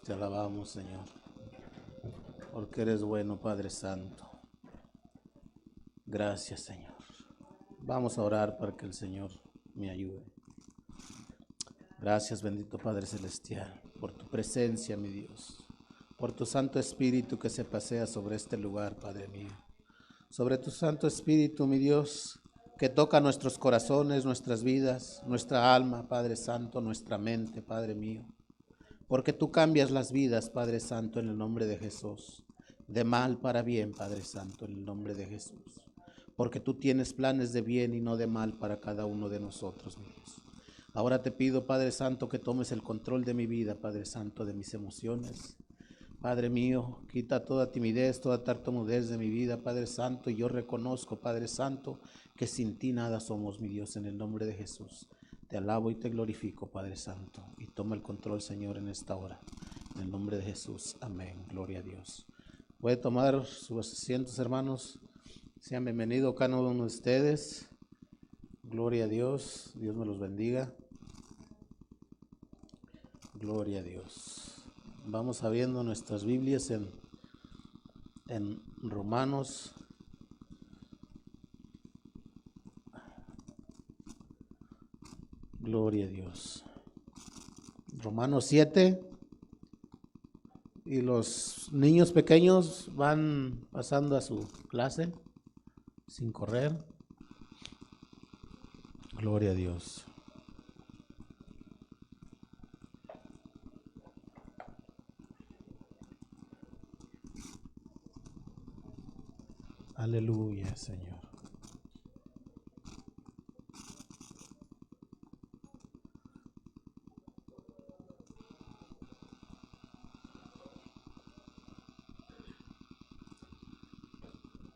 te alabamos, Señor, porque eres bueno, Padre Santo. Gracias, Señor. Vamos a orar para que el Señor me ayude. Gracias, bendito Padre Celestial, por tu presencia, mi Dios, por tu Santo Espíritu que se pasea sobre este lugar, Padre mío. Sobre tu Santo Espíritu, mi Dios, que toca nuestros corazones, nuestras vidas, nuestra alma, Padre Santo, nuestra mente, Padre mío. Porque tú cambias las vidas, Padre Santo, en el nombre de Jesús. De mal para bien, Padre Santo, en el nombre de Jesús. Porque tú tienes planes de bien y no de mal para cada uno de nosotros, mi Dios. Ahora te pido, Padre Santo, que tomes el control de mi vida, Padre Santo, de mis emociones. Padre mío, quita toda timidez, toda tartamudez de mi vida, Padre Santo, y yo reconozco, Padre Santo, que sin ti nada somos, mi Dios, en el nombre de Jesús. Te alabo y te glorifico, Padre Santo, y toma el control, Señor, en esta hora. En el nombre de Jesús, amén. Gloria a Dios. Puede tomar sus asientos, hermanos. Sean bienvenidos cada uno de ustedes. Gloria a Dios. Dios me los bendiga. Gloria a Dios. Vamos abriendo nuestras Biblias en Romanos. Gloria a Dios. Romanos 7. Y los niños pequeños van pasando a su clase sin correr. Gloria a Dios. Aleluya, Señor.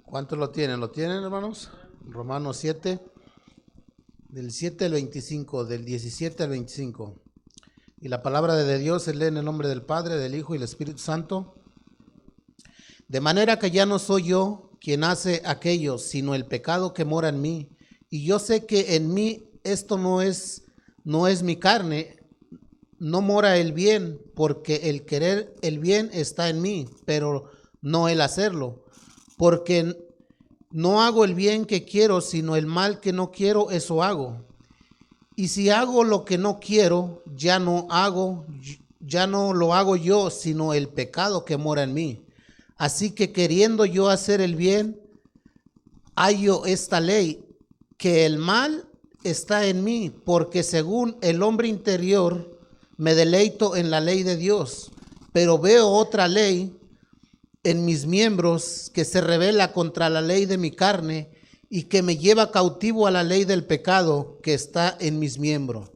¿Cuántos lo tienen? ¿Lo tienen, hermanos? Romanos 7, del 7 al 25, del 17 al 25. Y la palabra de Dios se lee en el nombre del Padre, del Hijo y del Espíritu Santo. De manera que ya no soy yo quien hace aquello, sino el pecado que mora en mí. Y yo sé que en mí esto no es mi carne, no mora el bien, porque el querer el bien está en mí, pero no el hacerlo. Porque no hago el bien que quiero, sino el mal que no quiero, eso hago. Y si hago lo que no quiero, ya no lo hago yo, sino el pecado que mora en mí. Así que queriendo yo hacer el bien, hallo esta ley, que el mal está en mí, porque según el hombre interior me deleito en la ley de Dios, pero veo otra ley en mis miembros que se rebela contra la ley de mi carne y que me lleva cautivo a la ley del pecado que está en mis miembros.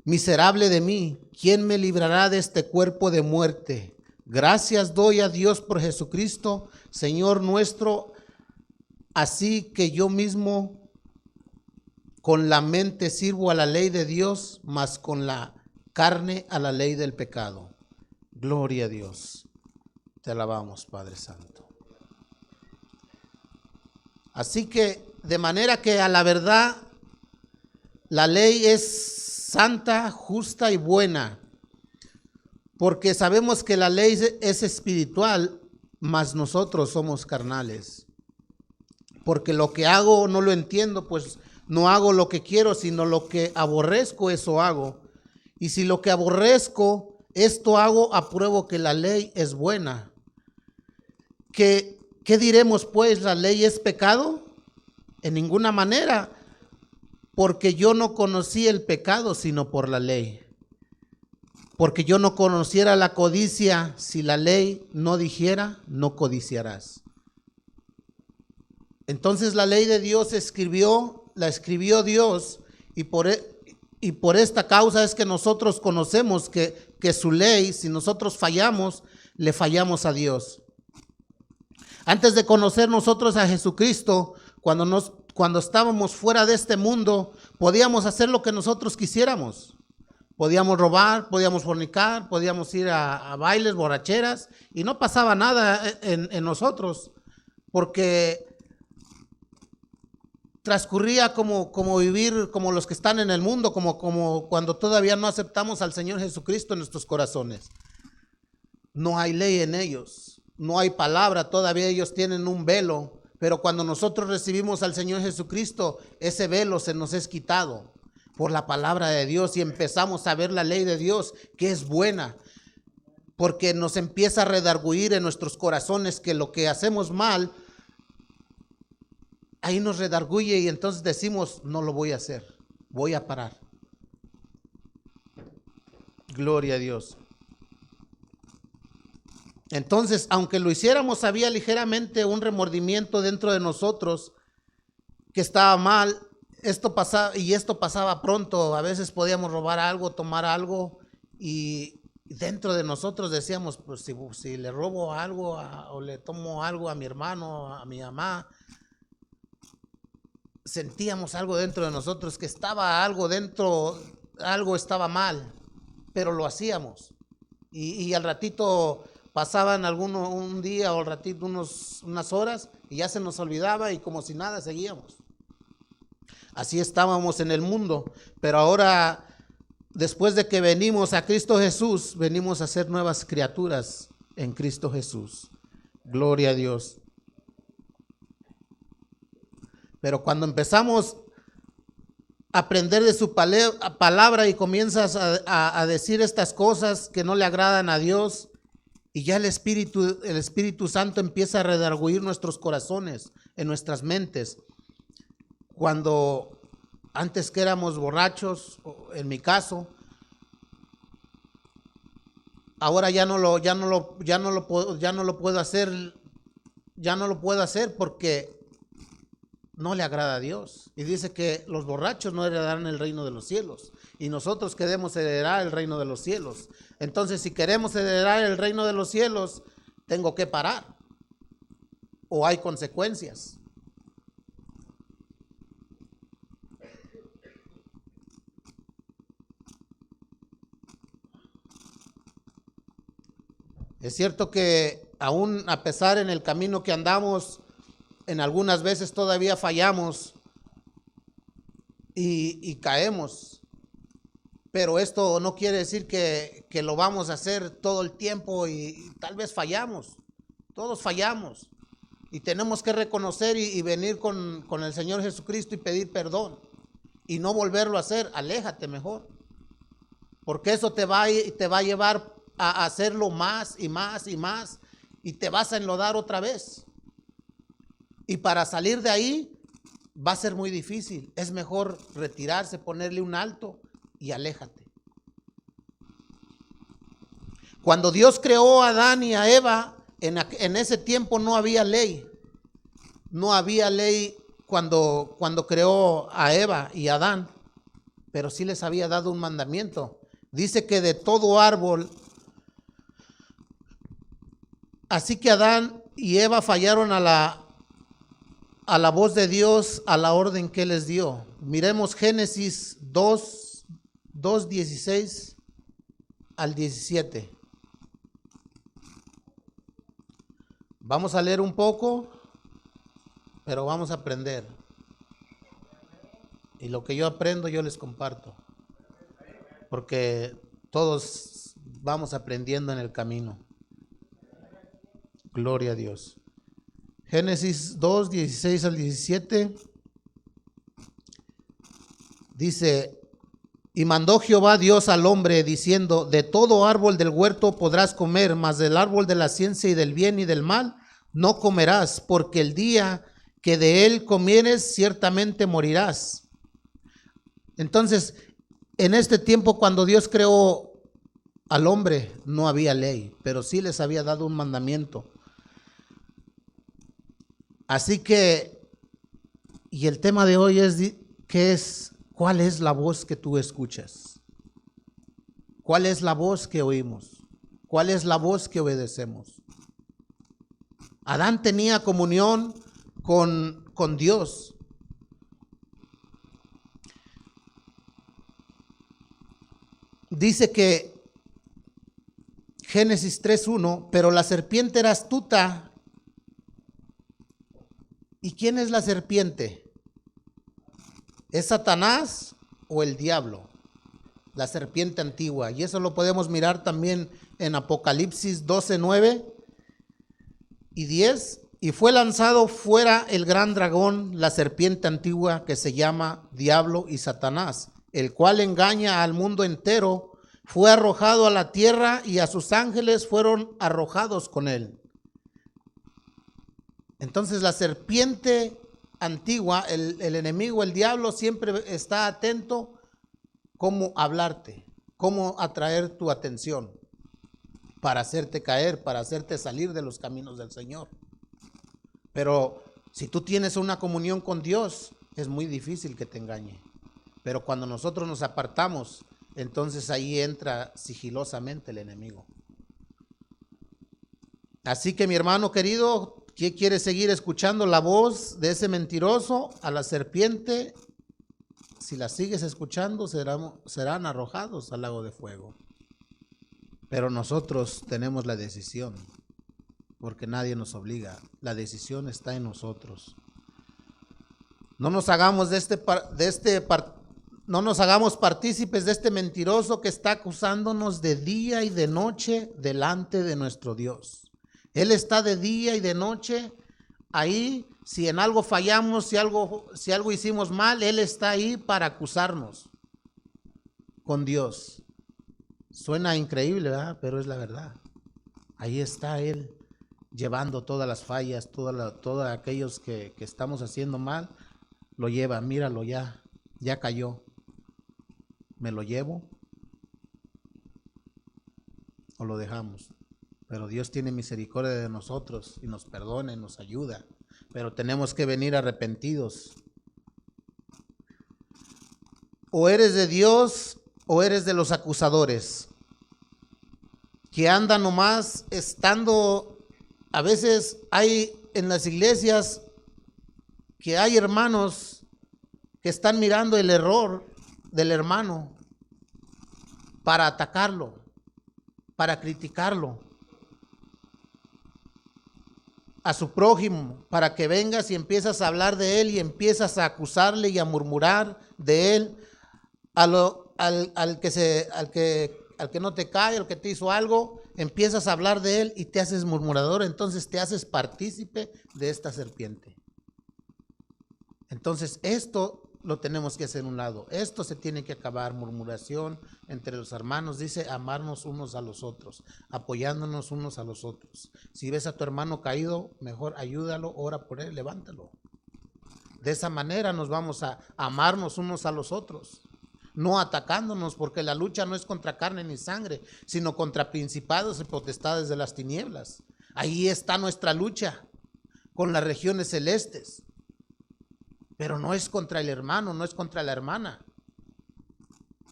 Miserable de mí, ¿quién me librará de este cuerpo de muerte? Gracias doy a Dios por Jesucristo, Señor nuestro. Así que yo mismo con la mente sirvo a la ley de Dios, mas con la carne a la ley del pecado. Gloria a Dios. Te alabamos, Padre Santo. Así que, de manera que a la verdad, la ley es santa, justa y buena, porque sabemos que la ley es espiritual, mas nosotros somos carnales. Porque lo que hago no lo entiendo, pues no hago lo que quiero, sino lo que aborrezco, eso hago. Y si lo que aborrezco, esto hago, apruebo que la ley es buena. ¿Qué diremos pues? ¿La ley es pecado? En ninguna manera, porque yo no conocí el pecado sino por la ley. Porque yo no conociera la codicia si la ley no dijera, no codiciarás. Entonces la ley de Dios la escribió Dios, y por esta causa es que nosotros conocemos que su ley, si nosotros fallamos, le fallamos a Dios. Antes de conocer nosotros a Jesucristo, cuando estábamos fuera de este mundo, podíamos hacer lo que nosotros quisiéramos. Podíamos robar, podíamos fornicar, podíamos ir a bailes, borracheras, y no pasaba nada en nosotros, porque transcurría como vivir como los que están en el mundo, como cuando todavía no aceptamos al Señor Jesucristo en nuestros corazones. no hay ley en ellos, no hay palabra, todavía ellos tienen un velo, pero cuando nosotros recibimos al Señor Jesucristo, ese velo se nos es quitado por la palabra de Dios y empezamos a ver la ley de Dios, que es buena, porque nos empieza a redarguir en nuestros corazones que lo que hacemos mal, ahí nos redarguye y entonces decimos, no lo voy a hacer, voy a parar. Gloria a Dios. Entonces, aunque lo hiciéramos, había ligeramente un remordimiento dentro de nosotros que estaba mal. Esto pasaba pronto. A veces podíamos robar algo, tomar algo, y dentro de nosotros decíamos, pues si le robo algo o le tomo algo a mi hermano, a mi mamá, sentíamos algo dentro de nosotros, que estaba algo dentro, algo estaba mal, pero lo hacíamos. Y al ratito pasaban un día o al ratito unas horas y ya se nos olvidaba y como si nada seguíamos. Así estábamos en el mundo, pero ahora, después de que venimos a Cristo Jesús, venimos a ser nuevas criaturas en Cristo Jesús. Gloria a Dios. Pero cuando empezamos a aprender de su palabra y comienzas a decir estas cosas que no le agradan a Dios, y ya el Espíritu Santo empieza a redarguir nuestros corazones, en nuestras mentes. Cuando antes que éramos borrachos, en mi caso, ahora ya no lo puedo hacer porque no le agrada a Dios. Y dice que los borrachos no heredarán el reino de los cielos. Y nosotros queremos heredar el reino de los cielos. Entonces, si queremos heredar el reino de los cielos, tengo que parar. O hay consecuencias. Es cierto que aún a pesar en el camino que andamos, en algunas veces todavía fallamos y caemos, pero esto no quiere decir que lo vamos a hacer todo el tiempo y tal vez fallamos, todos fallamos y tenemos que reconocer y venir con el Señor Jesucristo y pedir perdón y no volverlo a hacer. Aléjate mejor, porque eso te va a llevar a hacerlo más y más y más y te vas a enlodar otra vez. Y para salir de ahí va a ser muy difícil. Es mejor retirarse, ponerle un alto y aléjate. Cuando Dios creó a Adán y a Eva, en ese tiempo no había ley. No había ley cuando creó a Eva y a Adán, pero sí les había dado un mandamiento. Dice que de todo árbol, así que Adán y Eva fallaron a la voz de Dios, a la orden que les dio. Miremos Génesis 2:16 al 17. Vamos a leer un poco, pero vamos a aprender. Y lo que yo aprendo, yo les comparto. Porque todos vamos aprendiendo en el camino. Gloria a Dios. Génesis 2:16 al 17 dice: y mandó Jehová Dios al hombre diciendo: de todo árbol del huerto podrás comer, mas del árbol de la ciencia y del bien y del mal no comerás, porque el día que de él comieres ciertamente morirás. Entonces, en este tiempo, cuando Dios creó al hombre, no había ley, pero sí les había dado un mandamiento. Así que, y el tema de hoy es, ¿cuál es la voz que tú escuchas? ¿Cuál es la voz que oímos? ¿Cuál es la voz que obedecemos? Adán tenía comunión con Dios. Dice que Génesis 3:1, pero la serpiente era astuta. ¿Y quién es la serpiente? ¿Es Satanás o el diablo? la serpiente antigua. Y eso lo podemos mirar también en Apocalipsis 12, 9 y 10. Y fue lanzado fuera el gran dragón, la serpiente antigua, que se llama Diablo y Satanás, el cual engaña al mundo entero. Fue arrojado a la tierra y a sus ángeles fueron arrojados con él. Entonces la serpiente antigua, el enemigo, el diablo, siempre está atento cómo hablarte, cómo atraer tu atención para hacerte caer, para hacerte salir de los caminos del Señor. Pero si tú tienes una comunión con Dios, es muy difícil que te engañe. Pero cuando nosotros nos apartamos, entonces ahí entra sigilosamente el enemigo. Así que mi hermano querido, ¿quién quiere seguir escuchando la voz de ese mentiroso? A la serpiente, si la sigues escuchando, serán arrojados al lago de fuego. Pero nosotros tenemos la decisión, porque nadie nos obliga. La decisión está en nosotros. No nos hagamos no nos hagamos partícipes de este mentiroso que está acusándonos de día y de noche delante de nuestro Dios. Él está de día y de noche ahí. Si en algo fallamos, si algo hicimos mal, Él está ahí para acusarnos con Dios. Suena increíble, ¿verdad? Pero es la verdad. Ahí está Él llevando todas las fallas, todos aquellos que estamos haciendo mal, lo lleva. Míralo, ya cayó. ¿Me lo llevo o lo dejamos? Pero Dios tiene misericordia de nosotros y nos perdona y nos ayuda. Pero tenemos que venir arrepentidos. O eres de Dios o eres de los acusadores, que andan nomás estando. A veces hay en las iglesias que hay hermanos que están mirando el error del hermano para atacarlo, para criticarlo, a su prójimo, para que vengas y empiezas a hablar de él y empiezas a acusarle y a murmurar de él, al que no te cae, al que te hizo algo, empiezas a hablar de él y te haces murmurador. Entonces te haces partícipe de esta serpiente. Entonces esto lo tenemos que hacer a un lado. Esto se tiene que acabar. Murmuración entre los hermanos, dice amarnos unos a los otros, apoyándonos unos a los otros. Si ves a tu hermano caído, mejor ayúdalo, ora por él, levántalo. De esa manera nos vamos a amarnos unos a los otros, no atacándonos, porque la lucha no es contra carne ni sangre, sino contra principados y potestades de las tinieblas. Ahí está nuestra lucha con las regiones celestes. Pero no es contra el hermano, no es contra la hermana.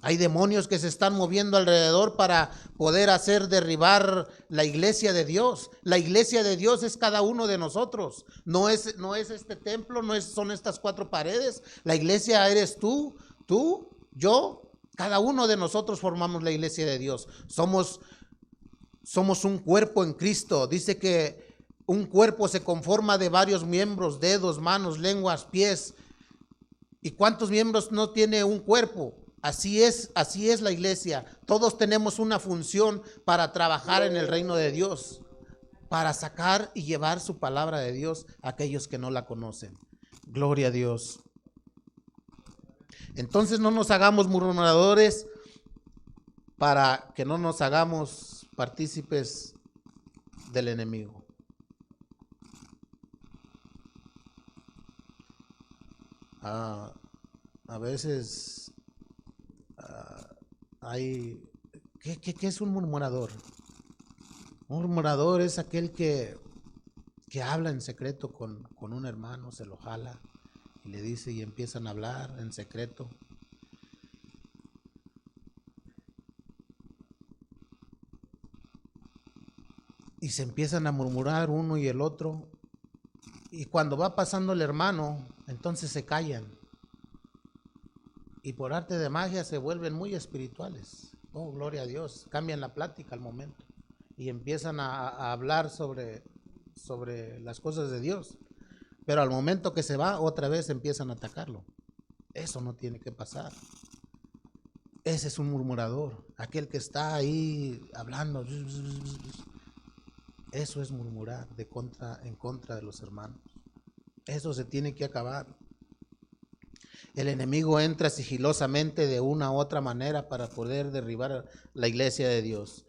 Hay demonios que se están moviendo alrededor para poder hacer derribar la iglesia de Dios. La iglesia de Dios es cada uno de nosotros. No es este templo, son estas cuatro paredes. La iglesia eres tú, yo. Cada uno de nosotros formamos la iglesia de Dios. Somos un cuerpo en Cristo. Dice que un cuerpo se conforma de varios miembros, dedos, manos, lenguas, pies. ¿Y cuántos miembros no tiene un cuerpo? Así es la iglesia. Todos tenemos una función para trabajar en el reino de Dios, para sacar y llevar su palabra de Dios a aquellos que no la conocen. Gloria a Dios. Entonces no nos hagamos murmuradores, para que no nos hagamos partícipes del enemigo. A veces hay... ¿Qué es un murmurador? Un murmurador es aquel que habla en secreto con un hermano, se lo jala y le dice, y empiezan a hablar en secreto. Y se empiezan a murmurar uno y el otro. Y cuando va pasando el hermano, entonces se callan. Y por arte de magia se vuelven muy espirituales. Oh, gloria a Dios. Cambian la plática al momento. Y empiezan a hablar sobre las cosas de Dios. Pero al momento que se va, otra vez empiezan a atacarlo. Eso no tiene que pasar. ese es un murmurador. Aquel que está ahí hablando, eso es murmurar en contra de los hermanos. Eso se tiene que acabar. El enemigo entra sigilosamente de una u otra manera para poder derribar la iglesia de Dios.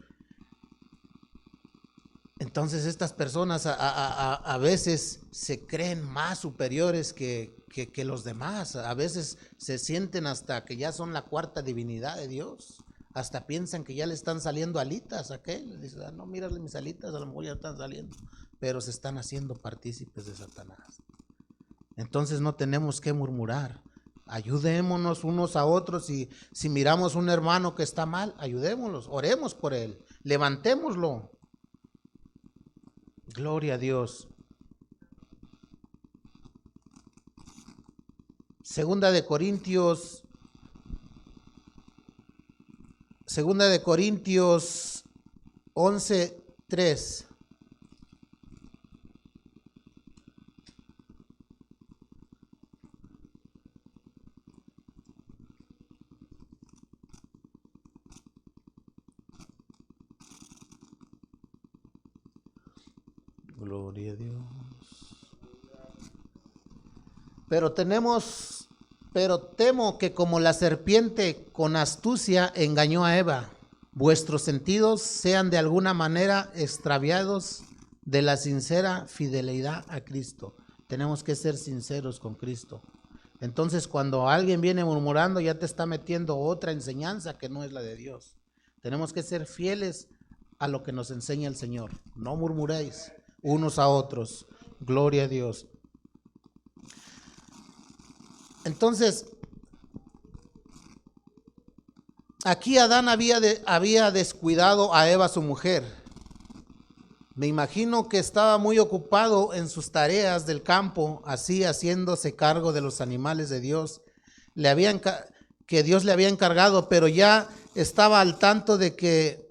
Entonces estas personas a veces se creen más superiores que los demás. A veces se sienten hasta que ya son la cuarta divinidad de Dios. Hasta piensan que ya le están saliendo alitas a aquel. Dice, no, mírale mis alitas, a lo mejor ya están saliendo. Pero se están haciendo partícipes de Satanás. Entonces no tenemos que murmurar. Ayudémonos unos a otros y si miramos un hermano que está mal, ayudémoslos, oremos por él, levantémoslo. Gloria a Dios. Segunda de Corintios 11:3. Gloria a Dios. Pero temo que como la serpiente con astucia engañó a Eva, vuestros sentidos sean de alguna manera extraviados de la sincera fidelidad a Cristo. Tenemos que ser sinceros con Cristo. Entonces, cuando alguien viene murmurando, ya te está metiendo otra enseñanza que no es la de Dios. Tenemos que ser fieles a lo que nos enseña el Señor. No murmuréis unos a otros. Gloria a Dios. Entonces, aquí Adán había descuidado a Eva, su mujer. Me imagino que estaba muy ocupado en sus tareas del campo, así haciéndose cargo de los animales de Dios, que Dios le había encargado, pero ya estaba al tanto de que,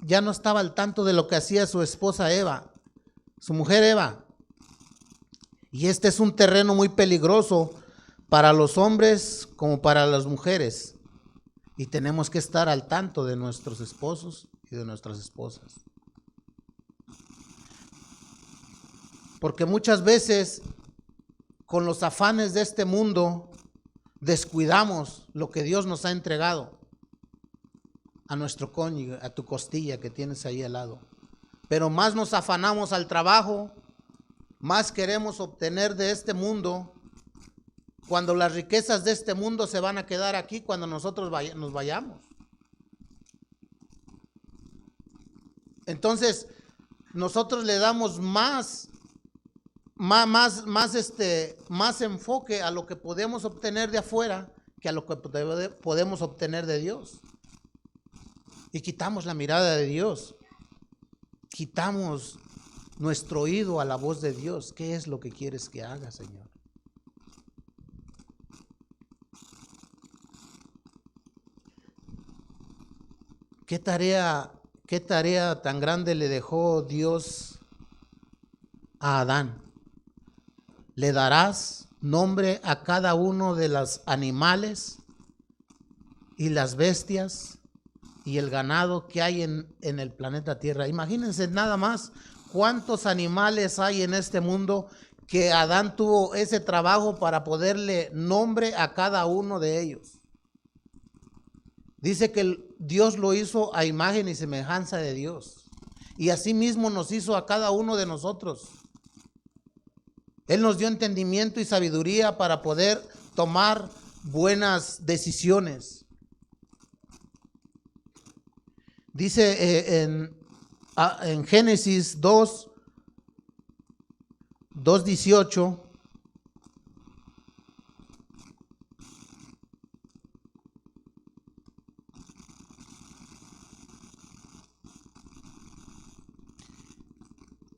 ya no estaba al tanto de lo que hacía su esposa Eva, su mujer Eva. Y este es un terreno muy peligroso para los hombres como para las mujeres. Y tenemos que estar al tanto de nuestros esposos y de nuestras esposas. Porque muchas veces con los afanes de este mundo descuidamos lo que Dios nos ha entregado a nuestro cónyuge, a tu costilla que tienes ahí al lado. Pero más nos afanamos al trabajo, más queremos obtener de este mundo, cuando las riquezas de este mundo se van a quedar aquí cuando nosotros nos vayamos. Entonces, nosotros le damos más enfoque a lo que podemos obtener de afuera que a lo que podemos obtener de Dios. Y quitamos la mirada de Dios. Quitamos nuestro oído a la voz de Dios. ¿Qué es lo que quieres que haga, Señor? ¿Qué tarea tan grande le dejó Dios a Adán? Le darás nombre a cada uno de los animales y las bestias y el ganado que hay en el planeta Tierra. Imagínense nada más cuántos animales hay en este mundo que Adán tuvo ese trabajo para ponerle nombre a cada uno de ellos. Dice que Dios lo hizo a imagen y semejanza de Dios. Y así mismo nos hizo a cada uno de nosotros. Él nos dio entendimiento y sabiduría para poder tomar buenas decisiones. Dice en Génesis 2:18.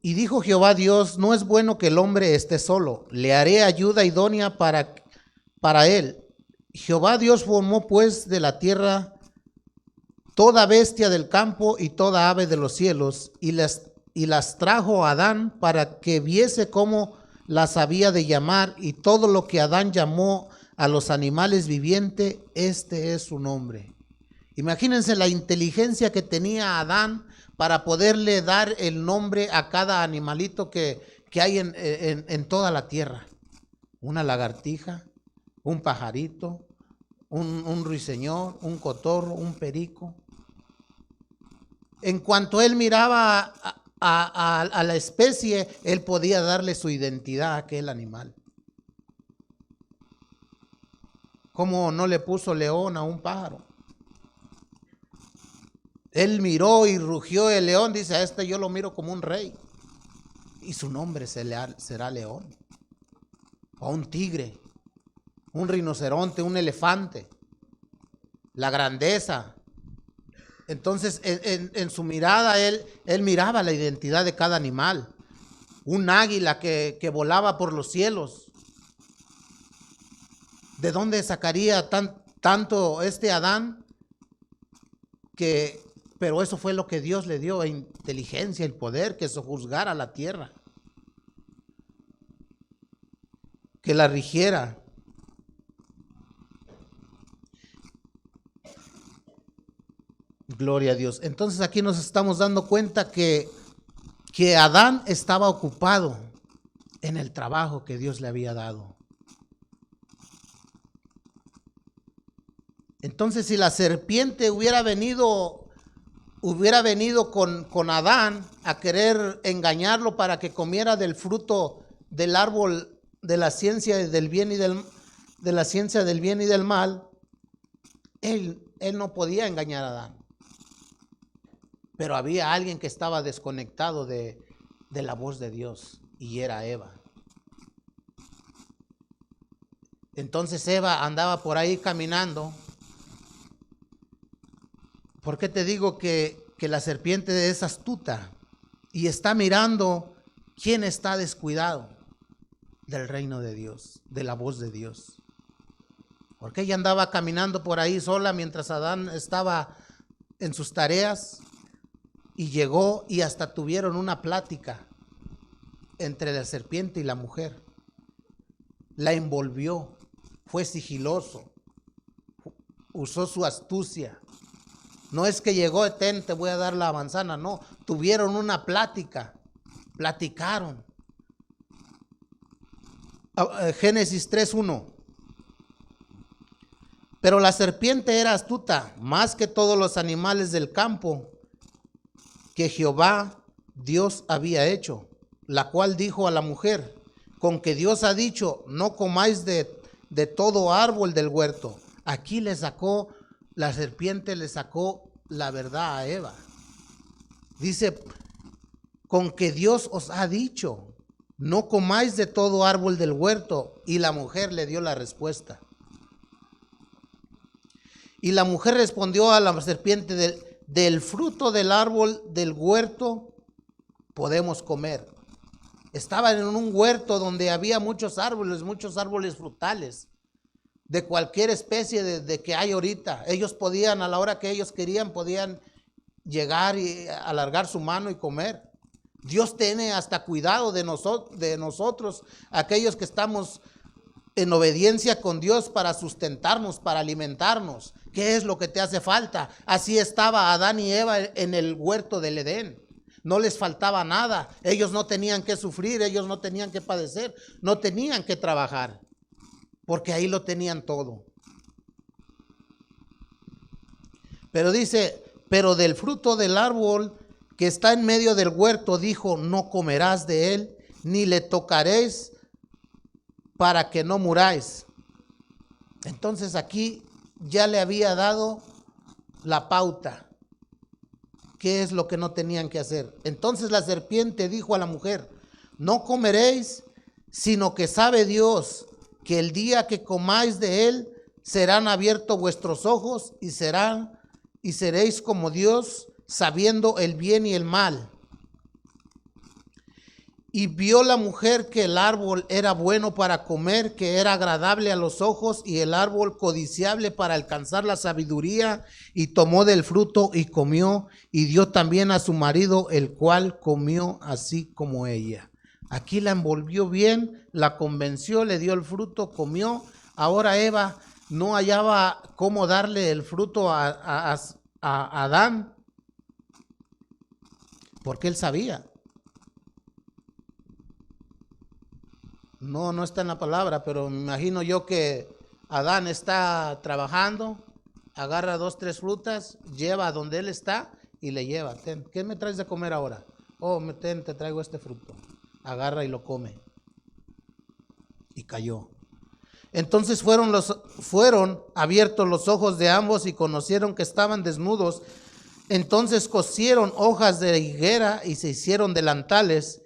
Y dijo Jehová Dios, no es bueno que el hombre esté solo, le haré ayuda idónea para él. Jehová Dios formó pues de la tierra toda bestia del campo y toda ave de los cielos, y las trajo a Adán para que viese cómo las había de llamar, y todo lo que Adán llamó a los animales vivientes, este es su nombre. Imagínense la inteligencia que tenía Adán para poderle dar el nombre a cada animalito que hay en toda la tierra. Una lagartija, un pajarito, un ruiseñor, un cotorro, un perico. En cuanto él miraba a la especie, él podía darle su identidad a aquel animal. ¿Cómo no le puso león a un pájaro? Él miró y rugió el león, dice, a este yo lo miro como un rey. Y su nombre será león. O un tigre, un rinoceronte, un elefante. La grandeza. Entonces, en su mirada, él miraba la identidad de cada animal. Un águila que volaba por los cielos. ¿De dónde sacaría tanto Adán? Pero eso fue lo que Dios le dio, inteligencia y poder, que sojuzgara la tierra, que la rigiera. Gloria a Dios. Entonces aquí nos estamos dando cuenta que Adán estaba ocupado en el trabajo que Dios le había dado. Entonces, si la serpiente hubiera venido con Adán a querer engañarlo para que comiera del fruto del árbol de la ciencia del bien y del mal, él no podía engañar a Adán. Pero había alguien que estaba desconectado de la voz de Dios, y era Eva. Entonces Eva andaba por ahí caminando. ¿Por qué te digo que la serpiente es astuta y está mirando quién está descuidado del reino de Dios, de la voz de Dios? Porque ella andaba caminando por ahí sola mientras Adán estaba en sus tareas, y llegó y hasta tuvieron una plática entre la serpiente y la mujer. La envolvió, fue sigiloso, usó su astucia. No es que llegó, te voy a dar la manzana, no, tuvieron una plática, platicaron. Génesis 3:1. Pero la serpiente era astuta, más que todos los animales del campo que Jehová Dios había hecho, la cual dijo a la mujer, con que Dios ha dicho, no comáis de todo árbol del huerto. Aquí la serpiente le sacó la verdad a Eva. Dice, con que Dios os ha dicho, no comáis de todo árbol del huerto. Y la mujer le dio la respuesta. Y la mujer respondió a la serpiente, del fruto del árbol del huerto podemos comer. Estaban en un huerto donde había muchos árboles frutales, de cualquier especie de que hay ahorita. Ellos podían, a la hora que ellos querían, podían llegar y alargar su mano y comer. Dios tiene hasta cuidado de nosotros, aquellos que estamos en obediencia con Dios, para sustentarnos, para alimentarnos. ¿Qué es lo que te hace falta? Así estaba Adán y Eva en el huerto del Edén. No les faltaba nada. Ellos no tenían que sufrir, ellos no tenían que padecer, no tenían que trabajar, porque ahí lo tenían todo. Pero dice, pero del fruto del árbol que está en medio del huerto, dijo, no comerás de él, ni le tocaréis, para que no muráis. Entonces aquí ya le había dado la pauta. ¿Qué es lo que no tenían que hacer? Entonces la serpiente dijo a la mujer, no comeréis, sino que sabe Dios que el día que comáis de él, serán abiertos vuestros ojos y seréis como Dios, sabiendo el bien y el mal. Y vio la mujer que el árbol era bueno para comer, que era agradable a los ojos, y el árbol codiciable para alcanzar la sabiduría, y tomó del fruto y comió, y dio también a su marido, el cual comió así como ella. Aquí la envolvió bien, la convenció, le dio el fruto, comió. Ahora Eva no hallaba cómo darle el fruto a Adán, porque él sabía. No está en la palabra, pero me imagino yo que Adán está trabajando, agarra 2, 3 frutas, lleva a donde él está y le lleva. ¿Qué me traes de comer ahora? Oh, te traigo este fruto. Agarra y lo come. Y cayó. Entonces fueron abiertos los ojos de ambos y conocieron que estaban desnudos. Entonces cosieron hojas de higuera y se hicieron delantales.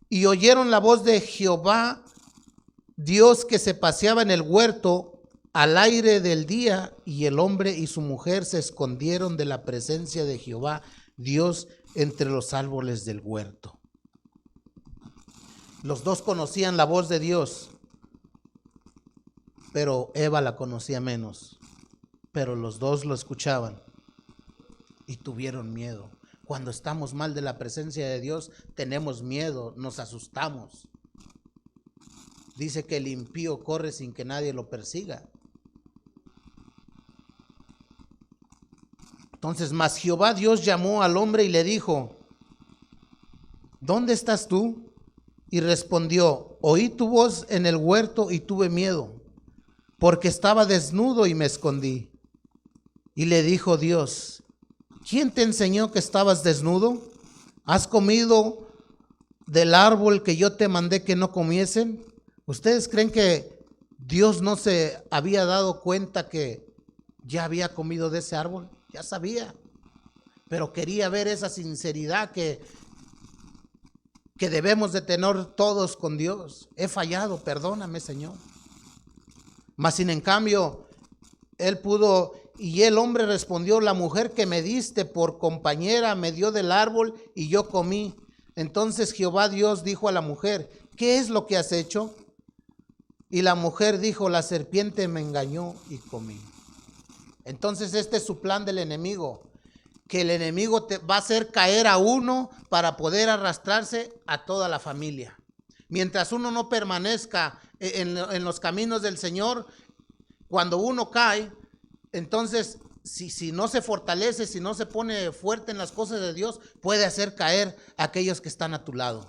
Y oyeron la voz de Jehová, Dios, que se paseaba en el huerto al aire del día, y el hombre y su mujer se escondieron de la presencia de Jehová, Dios, entre los árboles del huerto. Los dos conocían la voz de Dios, pero Eva la conocía menos. Pero los dos lo escuchaban y tuvieron miedo. Cuando estamos mal de la presencia de Dios, tenemos miedo, nos asustamos. Dice que el impío corre sin que nadie lo persiga. Entonces, mas Jehová Dios llamó al hombre y le dijo, ¿dónde estás tú? Y respondió, oí tu voz en el huerto y tuve miedo, porque estaba desnudo y me escondí. Y le dijo Dios, ¿quién te enseñó que estabas desnudo? ¿Has comido del árbol que yo te mandé que no comiesen? ¿Ustedes creen que Dios no se había dado cuenta que ya había comido de ese árbol? Ya sabía, pero quería ver esa sinceridad que debemos de tener todos con Dios. He fallado, perdóname, Señor. Mas sin en cambio, él pudo, y el hombre respondió, la mujer que me diste por compañera me dio del árbol y yo comí. Entonces Jehová Dios dijo a la mujer, ¿qué es lo que has hecho? Y la mujer dijo, la serpiente me engañó y comí. Entonces este es su plan del enemigo, que el enemigo te va a hacer caer a uno para poder arrastrarse a toda la familia. Mientras uno no permanezca en los caminos del Señor, cuando uno cae, entonces si no se fortalece, si no se pone fuerte en las cosas de Dios, puede hacer caer a aquellos que están a tu lado.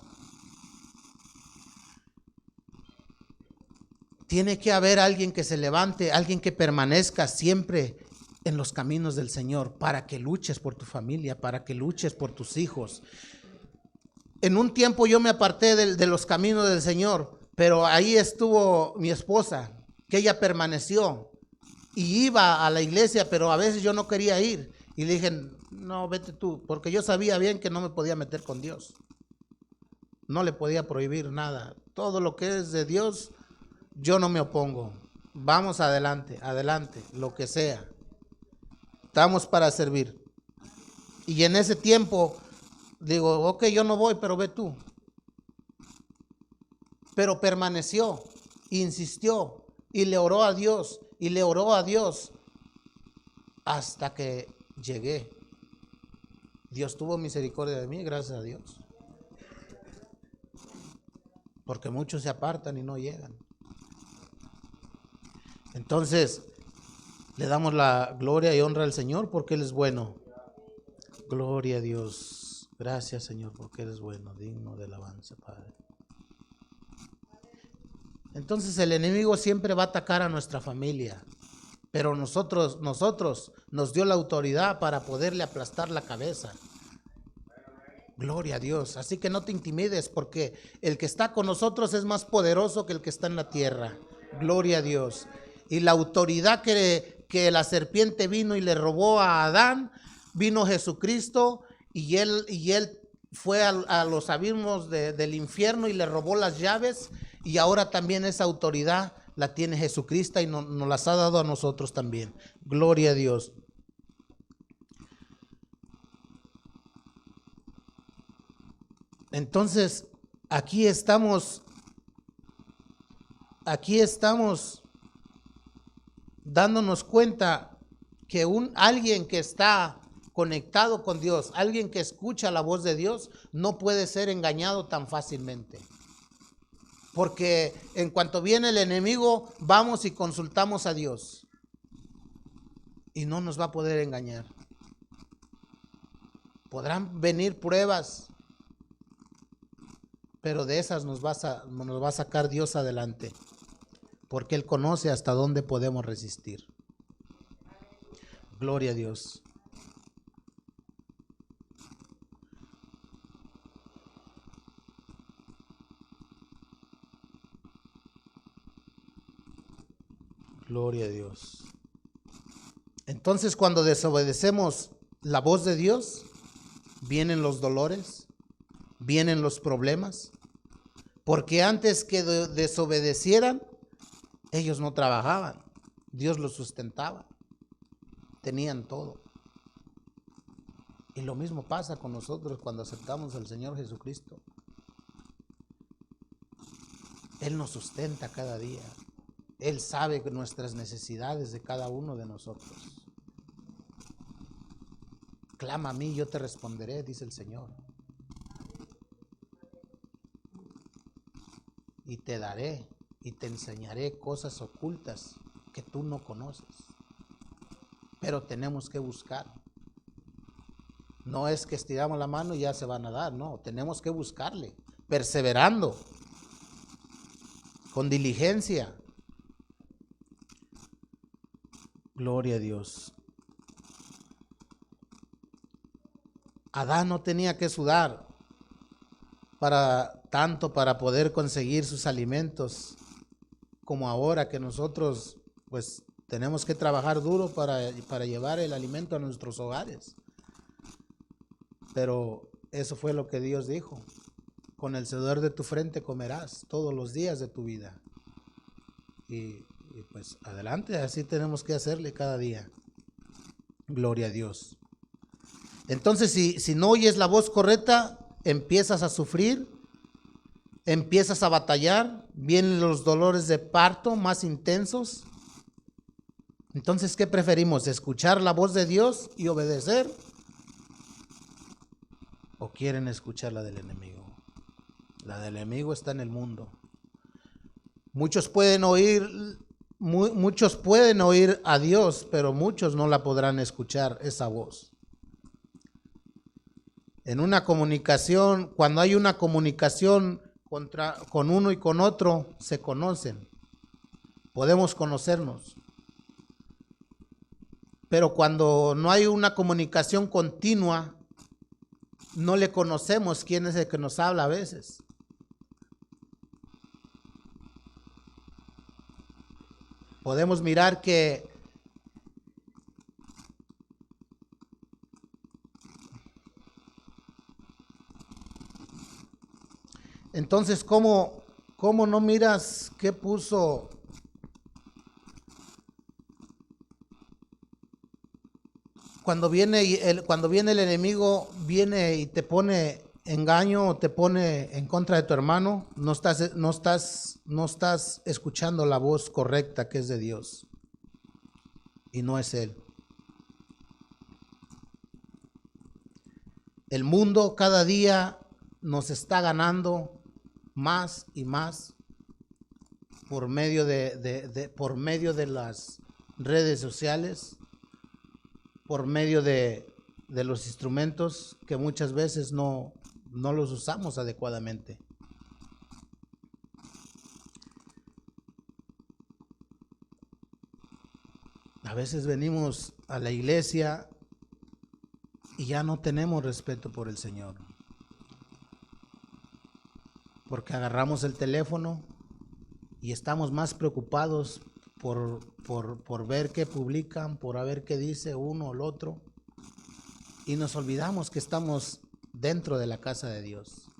Tiene que haber alguien que se levante, alguien que permanezca siempre en los caminos del Señor, para que luches por tu familia, para que luches por tus hijos. En un tiempo yo me aparté de los caminos del Señor, pero ahí estuvo mi esposa, que ella permaneció y iba a la iglesia, pero a veces yo no quería ir. Y le dije, no, vete tú, porque yo sabía bien que no me podía meter con Dios. No le podía prohibir nada. Todo lo que es de Dios, yo no me opongo. Vamos adelante, lo que sea. Estamos para servir. Y en ese tiempo digo, ok, yo no voy, pero ve tú. Pero permaneció, insistió y le oró a Dios hasta que llegué. Dios tuvo misericordia de mí, gracias a Dios. Porque muchos se apartan y no llegan. Entonces, le damos la gloria y honra al Señor porque Él es bueno. Gloria a Dios. Gracias, Señor, porque eres bueno, digno de alabanza, Padre. Entonces el enemigo siempre va a atacar a nuestra familia, pero nosotros nos dio la autoridad para poderle aplastar la cabeza. Gloria a Dios. Así que no te intimides, porque el que está con nosotros es más poderoso que el que está en la tierra. Gloria a Dios. Y la autoridad que la serpiente vino y le robó a Adán, vino Jesucristo y él fue a los abismos del infierno y le robó las llaves, y ahora también esa autoridad la tiene Jesucristo y nos las ha dado a nosotros también. Gloria a Dios. Entonces, aquí estamos dándonos cuenta que alguien que está conectado con Dios, alguien que escucha la voz de Dios, no puede ser engañado tan fácilmente. Porque en cuanto viene el enemigo, vamos y consultamos a Dios. y no nos va a poder engañar. Podrán venir pruebas, pero de esas nos va a sacar Dios adelante, porque Él conoce hasta dónde podemos resistir. Gloria a Dios. Gloria a Dios. Entonces, cuando desobedecemos la voz de Dios, vienen los dolores, vienen los problemas, porque antes que desobedecieran, ellos no trabajaban, Dios los sustentaba, tenían todo. Y lo mismo pasa con nosotros cuando aceptamos al Señor Jesucristo. Él nos sustenta cada día. Él sabe nuestras necesidades de cada uno de nosotros. Clama a mí, yo te responderé, dice el Señor. Y te daré y te enseñaré cosas ocultas que tú no conoces. Pero tenemos que buscar. No es que estiramos la mano y ya se van a dar, no. Tenemos que buscarle, perseverando, con diligencia. Gloria a Dios. Adán no tenía que sudar para poder conseguir sus alimentos, como ahora que nosotros pues tenemos que trabajar duro para llevar el alimento a nuestros hogares. Pero eso fue lo que Dios dijo: con el sudor de tu frente comerás todos los días de tu vida. Y pues adelante, así tenemos que hacerle cada día. Gloria a Dios. Entonces, si no oyes la voz correcta, empiezas a sufrir, empiezas a batallar, vienen los dolores de parto más intensos. Entonces, ¿qué preferimos? ¿Escuchar la voz de Dios y obedecer? ¿O quieren escuchar la del enemigo? La del enemigo está en el mundo. Muchos pueden oír a Dios, pero muchos no la podrán escuchar, esa voz. En una comunicación, cuando hay una comunicación con uno y con otro, se conocen. Podemos conocernos. Pero cuando no hay una comunicación continua, no le conocemos quién es el que nos habla a veces. Podemos mirar que entonces, ¿cómo no miras qué puso? Cuando viene el enemigo, viene y te pone engaño o te pone en contra de tu hermano, no estás escuchando la voz correcta que es de Dios. Y no es Él. El mundo cada día nos está ganando más y más por medio de las redes sociales, por medio de los instrumentos que muchas veces no los usamos adecuadamente. A veces venimos a la iglesia y ya no tenemos respeto por el Señor, porque agarramos el teléfono y estamos más preocupados por ver qué publican, por ver qué dice uno o el otro, y nos olvidamos que estamos dentro de la casa de Dios.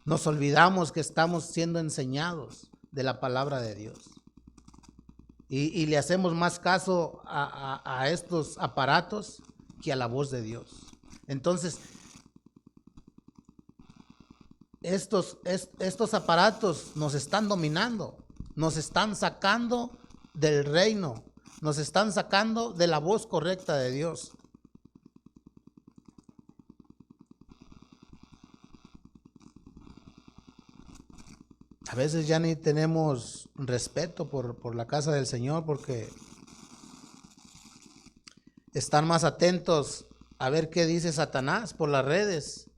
Nos olvidamos que estamos siendo enseñados de la palabra de Dios. Y le hacemos más caso a estos aparatos que a la voz de Dios. Entonces, estos aparatos nos están dominando, nos están sacando del reino, nos están sacando de la voz correcta de Dios. A veces ya ni tenemos respeto por la casa del Señor, porque están más atentos a ver qué dice Satanás por las redes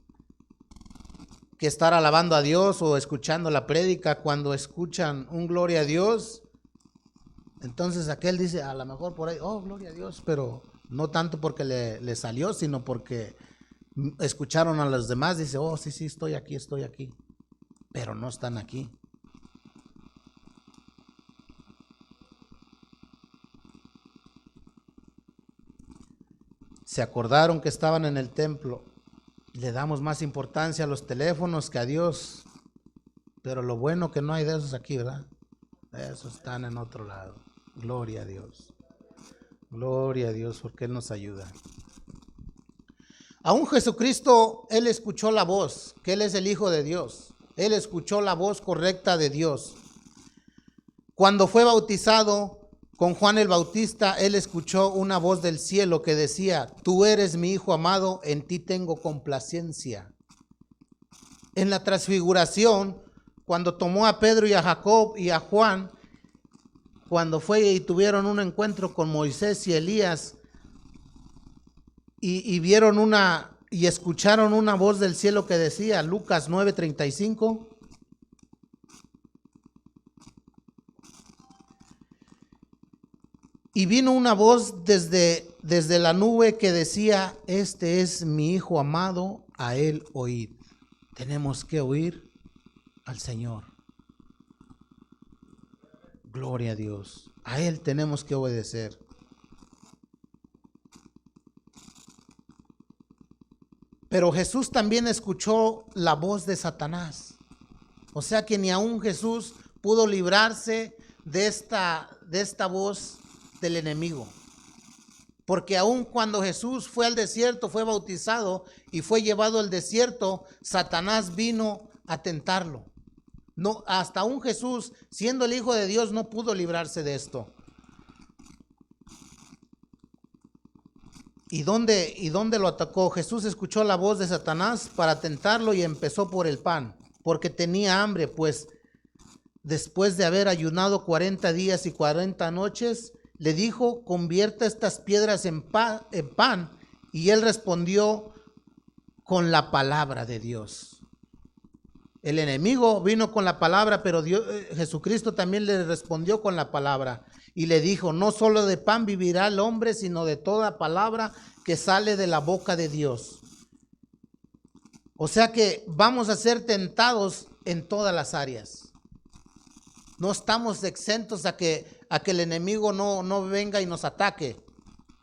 que estar alabando a Dios o escuchando la prédica. Cuando escuchan un gloria a Dios, entonces aquel dice, a lo mejor por ahí, oh, gloria a Dios, pero no tanto porque le salió, sino porque escucharon a los demás, dice, oh, sí, sí, estoy aquí, pero no están aquí. Se acordaron que estaban en el templo. Le damos más importancia a los teléfonos que a Dios, pero lo bueno que no hay de esos aquí, ¿verdad? Esos están en otro lado. Gloria a Dios. Gloria a Dios porque Él nos ayuda. Aún Jesucristo, Él escuchó la voz, que Él es el Hijo de Dios. Él escuchó la voz correcta de Dios. Cuando fue bautizado con Juan el Bautista, Él escuchó una voz del cielo que decía, tú eres mi Hijo amado, en ti tengo complacencia. En la transfiguración, cuando tomó a Pedro y a Jacob y a Juan, cuando fue y tuvieron un encuentro con Moisés y Elías, y vieron y escucharon una voz del cielo que decía, Lucas 9:35, y vino una voz desde la nube que decía, este es mi Hijo amado, a Él oíd. Tenemos que oír al Señor. Gloria a Dios. A Él tenemos que obedecer. Pero Jesús también escuchó la voz de Satanás. O sea que ni aún Jesús pudo librarse de esta voz del enemigo. Porque aún cuando Jesús fue al desierto, fue bautizado y fue llevado al desierto, Satanás vino a tentarlo. No, hasta aún Jesús, siendo el Hijo de Dios, no pudo librarse de esto. ¿Y dónde lo atacó? Jesús escuchó la voz de Satanás para tentarlo y empezó por el pan, porque tenía hambre, pues después de haber ayunado 40 días y 40 noches, le dijo, convierta estas piedras en pan, y él respondió con la palabra de Dios. El enemigo vino con la palabra, pero Jesucristo también le respondió con la palabra. Y le dijo, no solo de pan vivirá el hombre, sino de toda palabra que sale de la boca de Dios. O sea que vamos a ser tentados en todas las áreas. No estamos exentos a que el enemigo no venga y nos ataque,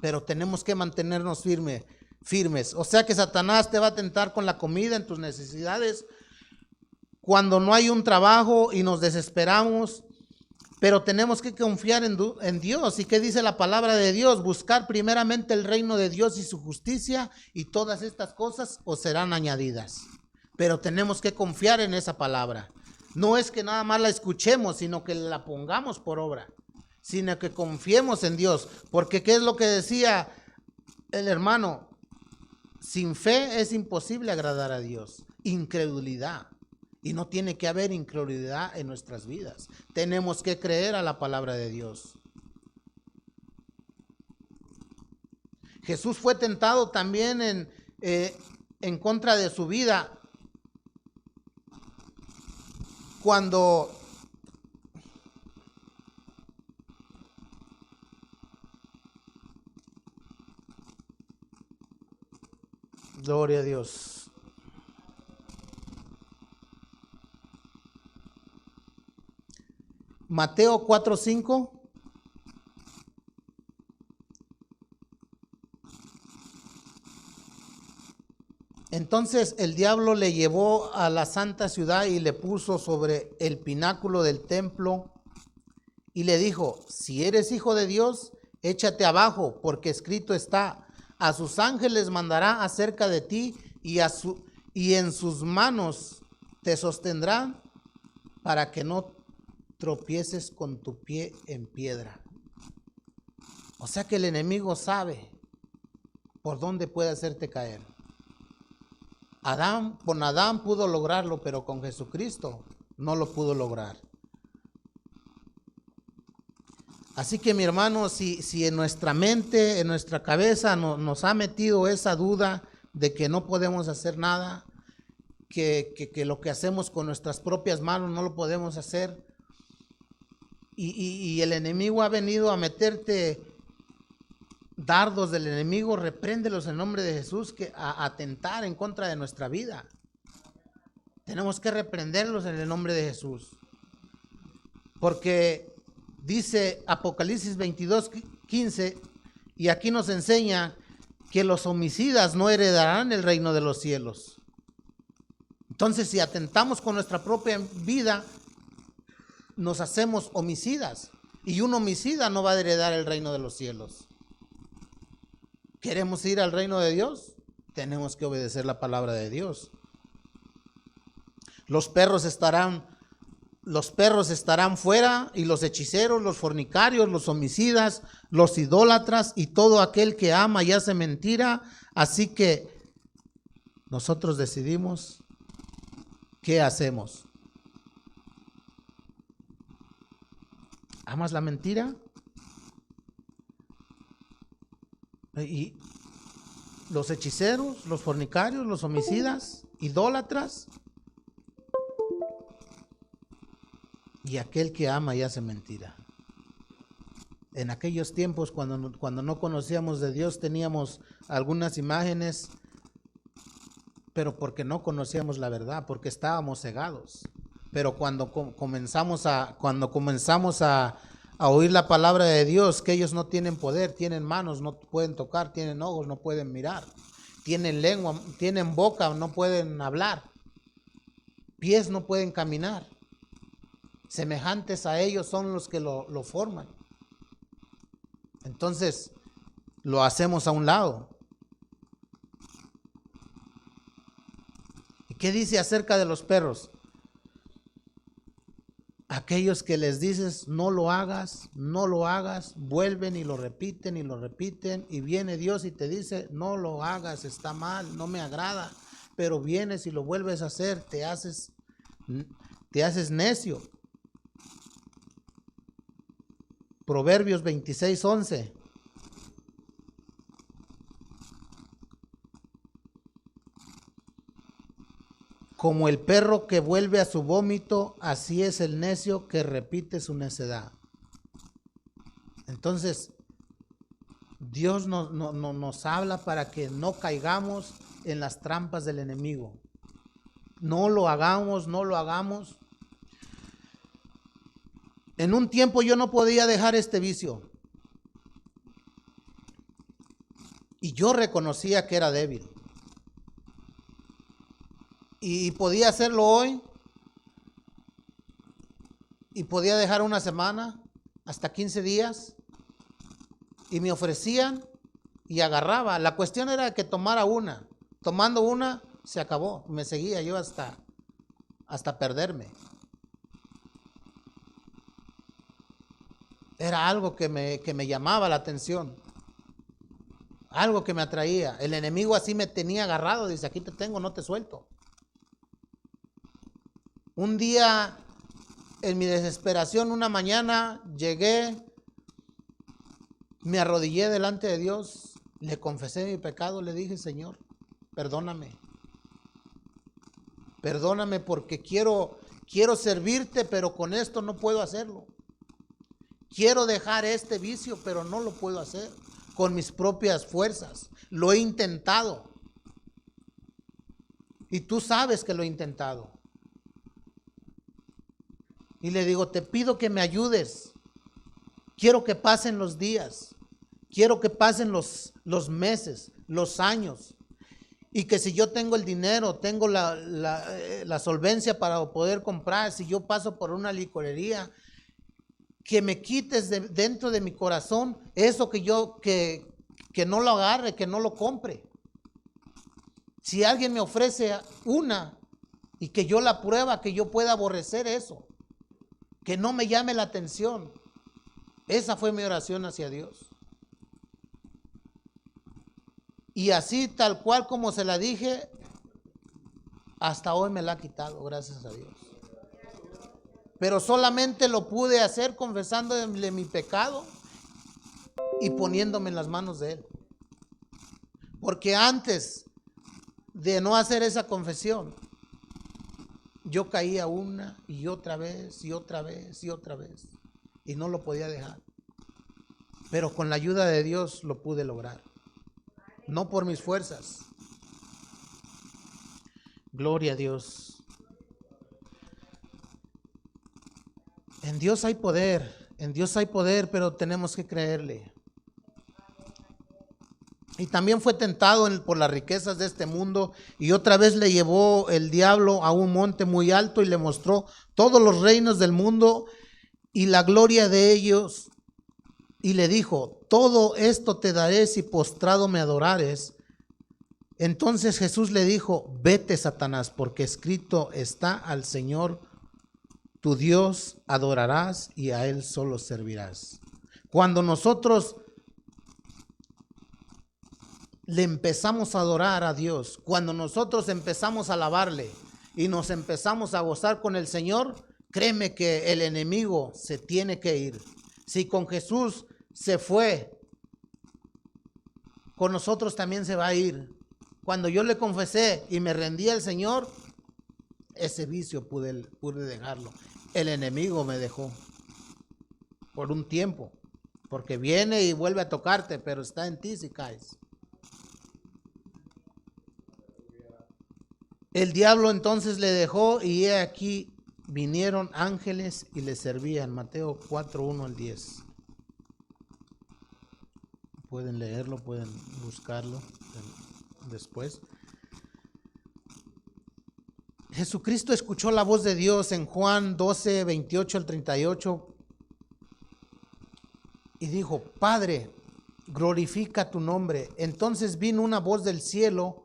pero tenemos que mantenernos firmes. O sea que Satanás te va a tentar con la comida, en tus necesidades, cuando no hay un trabajo y nos desesperamos. Pero tenemos que confiar en Dios. ¿Y qué dice la palabra de Dios? Buscar primeramente el reino de Dios y su justicia, y todas estas cosas os serán añadidas. Pero tenemos que confiar en esa palabra. No es que nada más la escuchemos, sino que la pongamos por obra. Sino que confiemos en Dios. Porque ¿qué es lo que decía el hermano? Sin fe es imposible agradar a Dios. Incredulidad. Y no tiene que haber incredulidad en nuestras vidas. Tenemos que creer a la palabra de Dios. Jesús fue tentado también en contra de su vida. Cuando gloria a Dios. Mateo 4:5. Entonces el diablo le llevó a la santa ciudad y le puso sobre el pináculo del templo y le dijo, si eres hijo de Dios, échate abajo, porque escrito está, a sus ángeles mandará acerca de ti y en sus manos te sostendrán para que no tropieces con tu pie en piedra. O sea que el enemigo sabe por dónde puede hacerte caer. Con Adán pudo lograrlo, pero con Jesucristo no lo pudo lograr. Así que mi hermano, si en nuestra mente, en nuestra cabeza nos ha metido esa duda de que no podemos hacer nada, que lo que hacemos con nuestras propias manos no lo podemos hacer, y el enemigo ha venido a meterte dardos del enemigo, repréndelos en nombre de Jesús, que a atentar en contra de nuestra vida. Tenemos que reprenderlos en el nombre de Jesús. Porque dice Apocalipsis 22:15, y aquí nos enseña que los homicidas no heredarán el reino de los cielos. Entonces, si atentamos con nuestra propia vida, nos hacemos homicidas. Y un homicida no va a heredar el reino de los cielos. ¿Queremos ir al reino de Dios? Tenemos que obedecer la palabra de Dios. Los perros estarán fuera, y los hechiceros, los fornicarios, los homicidas, los idólatras y todo aquel que ama y hace mentira. Así que nosotros decidimos qué hacemos. ¿Amas la mentira? Y los hechiceros, los fornicarios, los homicidas, idólatras y aquel que ama y hace mentira. En aquellos tiempos, cuando no conocíamos de Dios, teníamos algunas imágenes, pero porque no conocíamos la verdad, porque estábamos cegados. Pero cuando comenzamos a oír la palabra de Dios, que ellos no tienen poder, tienen manos, no pueden tocar, tienen ojos, no pueden mirar, tienen lengua, tienen boca, no pueden hablar, pies, no pueden caminar. Semejantes a ellos son los que lo forman. Entonces, lo hacemos a un lado. ¿Y qué dice acerca de los perros? Aquellos que les dices no lo hagas, vuelven y lo repiten, y viene Dios y te dice no lo hagas, está mal, no me agrada, pero vienes y lo vuelves a hacer, te haces necio. Proverbios 26:11. Como el perro que vuelve a su vómito, así es el necio que repite su necedad. Entonces, Dios nos habla para que no caigamos en las trampas del enemigo. No lo hagamos. En un tiempo yo no podía dejar este vicio. Y yo reconocía que era débil. Y podía hacerlo hoy. Y podía dejar una semana, hasta 15 días. Y me ofrecían y agarraba. La cuestión era que tomara una. Tomando una, se acabó. Me seguía yo hasta perderme. Era algo que me llamaba la atención. Algo que me atraía. El enemigo así me tenía agarrado. Dice, aquí te tengo, no te suelto. Un día, en mi desesperación, una mañana, llegué, me arrodillé delante de Dios, le confesé mi pecado, le dije, Señor, perdóname. Perdóname porque quiero servirte, pero con esto no puedo hacerlo. Quiero dejar este vicio, pero no lo puedo hacer con mis propias fuerzas. Lo he intentado. Y tú sabes que lo he intentado. Y le digo, te pido que me ayudes. Quiero que pasen los días. Quiero que pasen los meses, los años. Y que si yo tengo el dinero, tengo la solvencia para poder comprar, si yo paso por una licorería, que me quites dentro de mi corazón eso que no lo agarre, que no lo compre. Si alguien me ofrece una y que yo la prueba, que yo pueda aborrecer eso, que no me llame la atención. Esa fue mi oración hacia Dios. Y así, tal cual como se la dije, hasta hoy me la ha quitado, gracias a Dios. pero solamente lo pude hacer confesándole mi pecado y poniéndome en las manos de Él. Porque antes de no hacer esa confesión, yo caía una y otra vez y otra vez y otra vez y no lo podía dejar. Pero con la ayuda de Dios lo pude lograr, no por mis fuerzas. Gloria a Dios. En Dios hay poder, pero tenemos que creerle. Y también fue tentado por las riquezas de este mundo, y otra vez le llevó el diablo a un monte muy alto y le mostró todos los reinos del mundo y la gloria de ellos, y le dijo: todo esto te daré si postrado me adorares. Entonces Jesús le dijo: vete, Satanás, porque escrito está: al Señor tu Dios adorarás y a Él solo servirás. Cuando nosotros le empezamos a adorar a Dios, cuando nosotros empezamos a alabarle y nos empezamos a gozar con el Señor, créeme que el enemigo se tiene que ir. Si con Jesús se fue, con nosotros también se va a ir. Cuando yo le confesé y me rendí al Señor, ese vicio pude dejarlo. El enemigo me dejó por un tiempo, porque viene y vuelve a tocarte, pero está en ti si caes. El diablo entonces le dejó, y he aquí vinieron ángeles y le servían. Mateo 4, 1 al 10. Pueden leerlo, pueden buscarlo después. Jesucristo escuchó la voz de Dios en Juan 12, 28 al 38 y dijo: Padre, glorifica tu nombre. Entonces vino una voz del cielo: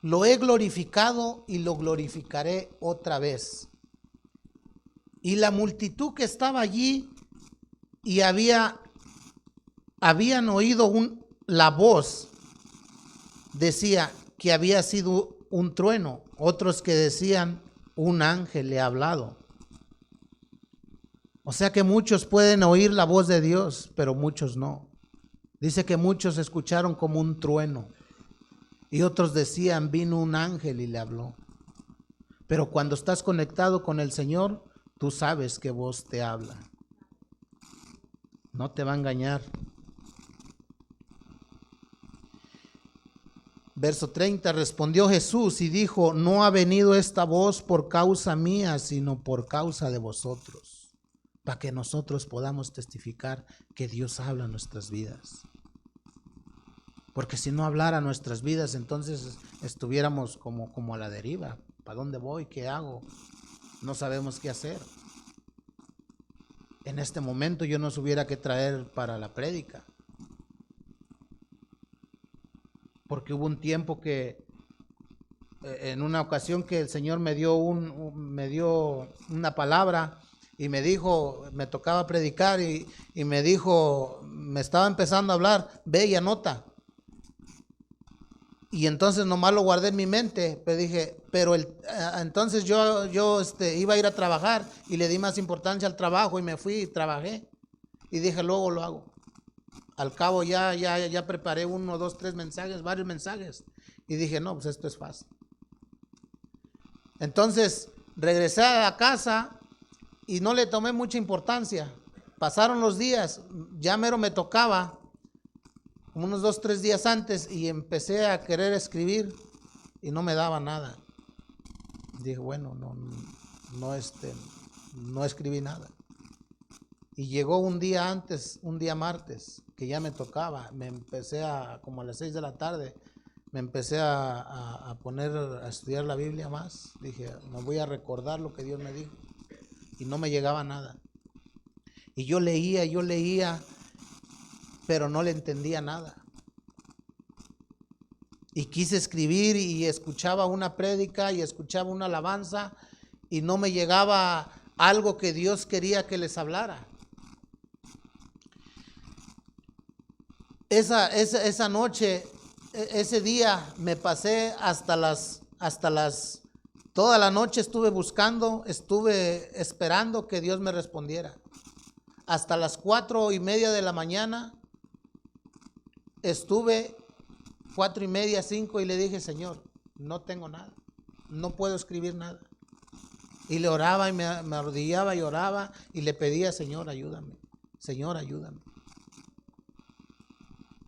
lo he glorificado y lo glorificaré otra vez. Y la multitud que estaba allí y habían oído la voz, decía que había sido un trueno, otros que decían: un ángel le ha hablado. O sea que muchos pueden oír la voz de Dios, pero muchos no. Dice que muchos escucharon como un trueno, y otros decían: vino un ángel y le habló. Pero cuando estás conectado con el Señor, tú sabes qué voz te habla. No te va a engañar. Verso 30, respondió Jesús y dijo: no ha venido esta voz por causa mía, sino por causa de vosotros, para que nosotros podamos testificar que Dios habla en nuestras vidas. Porque si no hablara nuestras vidas, entonces estuviéramos como a la deriva. ¿Para dónde voy? ¿Qué hago? No sabemos qué hacer. En este momento yo nos hubiera que traer para la prédica. Porque hubo un tiempo que, en una ocasión, que el Señor me dio una palabra y me dijo, me tocaba predicar y me dijo, me estaba empezando a hablar: ve y anota. Y entonces nomás lo guardé en mi mente, pero dije, entonces yo iba a ir a trabajar y le di más importancia al trabajo y me fui y trabajé. Y dije, luego lo hago. Al cabo ya preparé 1, 2, 3 mensajes, varios mensajes. Y dije, no, pues esto es fácil. Entonces regresé a la casa y no le tomé mucha importancia. Pasaron los días, ya mero me tocaba, como unos 2, 3 días antes, y empecé a querer escribir y no me daba nada. Dije, bueno, no escribí nada. Y llegó un día antes, un día martes, que ya me tocaba. Me empecé como a las 6 de la tarde, me empecé a poner a estudiar la Biblia más. Dije, me voy a recordar lo que Dios me dijo. Y no me llegaba nada. Y yo leía, pero no le entendía nada. Y quise escribir y escuchaba una prédica y escuchaba una alabanza y no me llegaba algo que Dios quería que les hablara. Esa noche, ese día me pasé hasta las Toda la noche estuve buscando, estuve esperando que Dios me respondiera. Hasta las 4:30 de la mañana estuve 4:30, 5 y le dije, Señor, no tengo nada, no puedo escribir nada. Y le oraba y me arrodillaba y oraba y le pedía, Señor, ayúdame, Señor, ayúdame.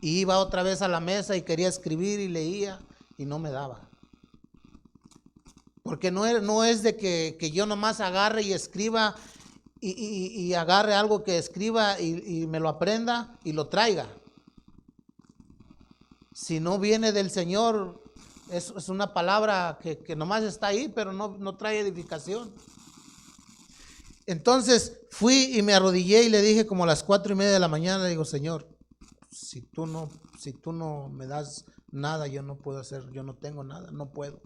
Y iba otra vez a la mesa y quería escribir y leía y no me daba. Porque no es de que yo nomás agarre y escriba y agarre algo que escriba y me lo aprenda y lo traiga. Si no viene del Señor, es una palabra que nomás está ahí, pero no trae edificación. Entonces fui y me arrodillé y le dije como a las 4:30 de la mañana, le digo, Señor, si tú no me das nada, yo no puedo hacer, yo no tengo nada, no puedo.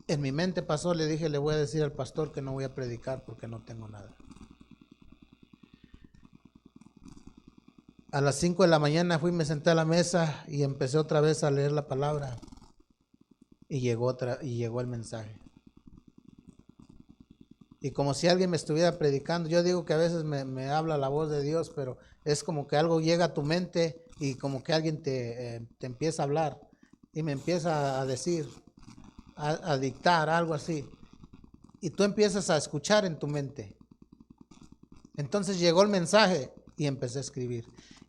En mi mente pasó, le dije, le voy a decir al pastor que no voy a predicar porque no tengo nada. A las 5 de la mañana fui, me senté a la mesa y empecé otra vez a leer la palabra. Y llegó el mensaje. Y como si alguien me estuviera predicando, yo digo que a veces me habla la voz de Dios, pero es como que algo llega a tu mente y como que alguien te empieza a hablar y me empieza a decir, a dictar, algo así. Y tú empiezas a escuchar en tu mente. Entonces llegó el mensaje y empecé a escribir.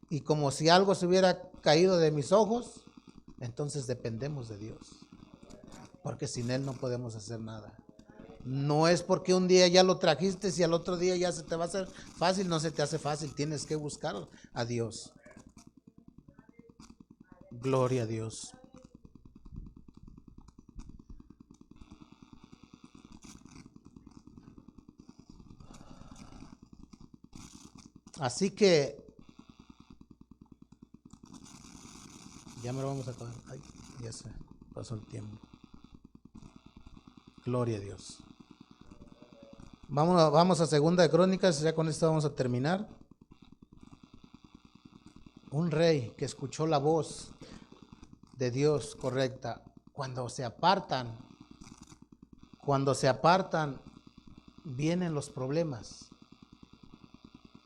Y como si algo se hubiera caído de mis ojos, entonces dependemos de Dios. Porque sin Él no podemos hacer nada. No es porque un día ya lo trajiste y al otro día ya se te va a hacer fácil, no se te hace fácil, tienes que buscar a Dios. Gloria a Dios. Así que ya me lo vamos a acabar. Ay, ya se pasó el tiempo. Gloria a Dios. Vamos a Segunda de Crónicas, ya con esto vamos a terminar. Un rey que escuchó la voz de Dios correcta, cuando se apartan, vienen los problemas.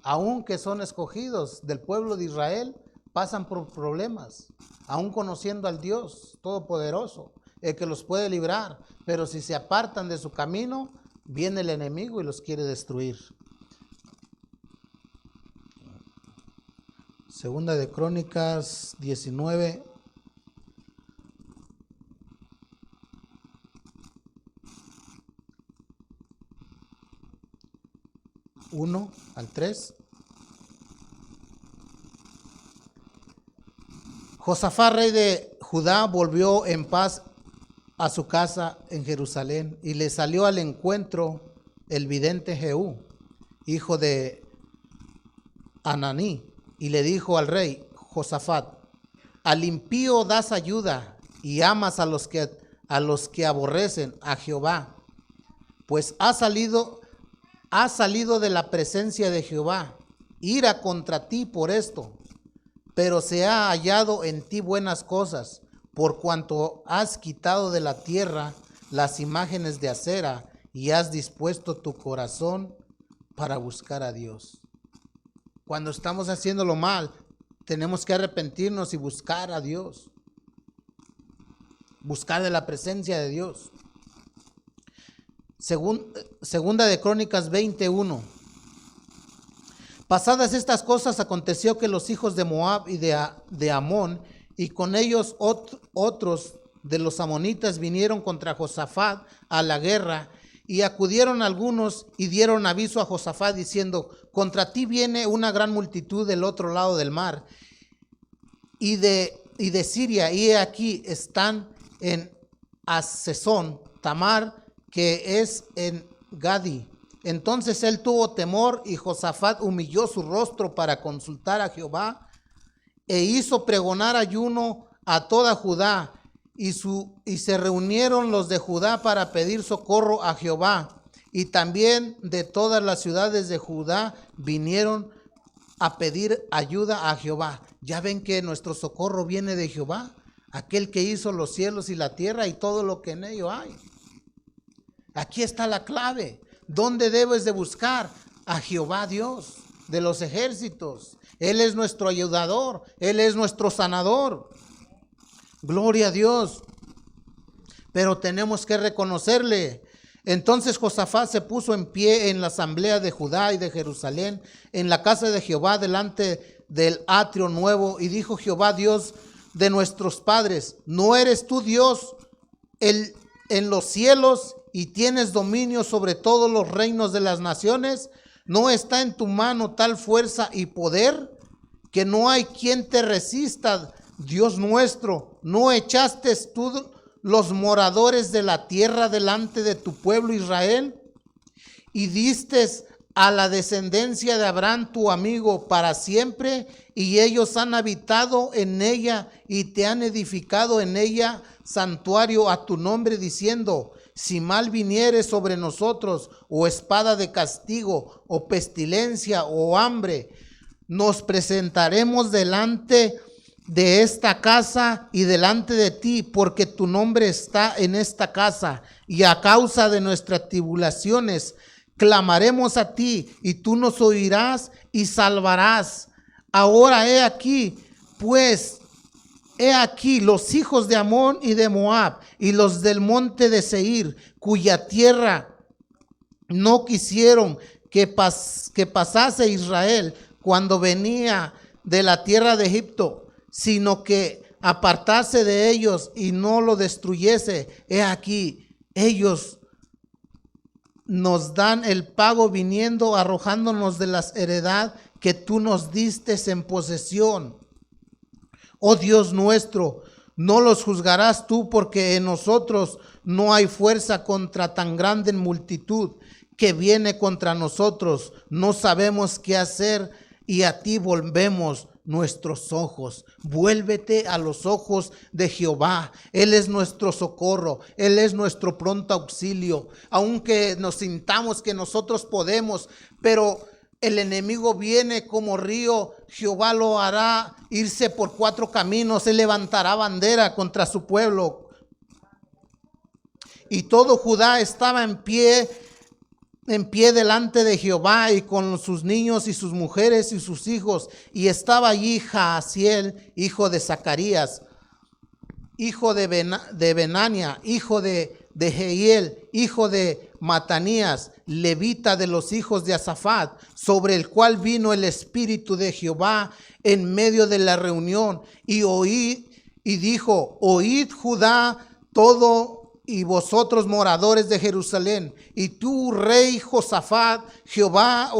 Aunque son escogidos del pueblo de Israel, pasan por problemas, aún conociendo al Dios Todopoderoso, el que los puede librar, pero si se apartan de su camino, viene el enemigo y los quiere destruir. Segunda de Crónicas 19. Uno al 3. Josafat, rey de Judá, volvió en paz a su casa en Jerusalén y le salió al encuentro el vidente Jehú, hijo de Ananí, y le dijo al rey Josafat: al impío das ayuda y amas a los que aborrecen a Jehová, pues ha salido de la presencia de Jehová ira contra ti por esto, pero se ha hallado en ti buenas cosas, por cuanto has quitado de la tierra las imágenes de acera y has dispuesto tu corazón para buscar a Dios. Cuando estamos haciéndolo mal, tenemos que arrepentirnos y buscar a Dios. Buscar de la presencia de Dios. Segunda de Crónicas 21. Pasadas estas cosas, aconteció que los hijos de Moab y de Amón, y con ellos otros de los amonitas, vinieron contra Josafat a la guerra, y acudieron algunos y dieron aviso a Josafat diciendo: contra ti viene una gran multitud del otro lado del mar y de Siria, y he aquí están en Asesón Tamar, que es en Gadi. Entonces él tuvo temor, y Josafat humilló su rostro para consultar a Jehová, e hizo pregonar ayuno a toda Judá, y se reunieron los de Judá para pedir socorro a Jehová, y también de todas las ciudades de Judá vinieron a pedir ayuda a Jehová. Ya ven que nuestro socorro viene de Jehová. aquel que hizo los cielos y la tierra y todo lo que en ello hay. Aquí está la clave. ¿Dónde debes de buscar? A Jehová Dios de los ejércitos. Él es nuestro ayudador, Él es nuestro sanador. Gloria a Dios. Pero tenemos que reconocerle. Entonces Josafat se puso en pie en la asamblea de Judá y de Jerusalén, en la casa de Jehová, delante del atrio nuevo, y dijo: Jehová Dios de nuestros padres, ¿no eres tú Dios en los cielos y tienes dominio sobre todos los reinos de las naciones? ¿No está en tu mano tal fuerza y poder que no hay quien te resista, Dios nuestro? ¿No echaste tú los moradores de la tierra delante de tu pueblo Israel? Y diste a la descendencia de Abraham tu amigo para siempre, y ellos han habitado en ella y te han edificado en ella santuario a tu nombre, diciendo: si mal viniere sobre nosotros, o espada de castigo, o pestilencia, o hambre, nos presentaremos delante de esta casa y delante de ti, porque tu nombre está en esta casa, y a causa de nuestras tribulaciones clamaremos a ti, y tú nos oirás y salvarás. Ahora he aquí, pues, he aquí los hijos de Amón y de Moab, y los del monte de Seir, cuya tierra no quisieron que pasase Israel cuando venía de la tierra de Egipto, sino que apartase de ellos y no lo destruyese. He aquí, ellos nos dan el pago viniendo, arrojándonos de la heredad que tú nos diste en posesión. Oh Dios nuestro, no los juzgarás tú, porque en nosotros no hay fuerza contra tan grande multitud que viene contra nosotros. No sabemos qué hacer, y a ti volvemos nuestros ojos. Vuélvete a los ojos de Jehová. Él es nuestro socorro, Él es nuestro pronto auxilio. Aunque nos sintamos que nosotros podemos, pero el enemigo viene como río, Jehová lo hará irse por 4 caminos. Él levantará bandera contra su pueblo. Y todo Judá estaba en pie delante de Jehová, y con sus niños y sus mujeres y sus hijos. Y estaba allí Jaasiel, hijo de Zacarías, hijo de Benania, hijo de Jehiel, hijo de Matanías, levita de los hijos de Asafat, sobre el cual vino el Espíritu de Jehová en medio de la reunión. Y dijo: oíd Judá todo, y vosotros moradores de Jerusalén, y tú, rey Josafat, Jehová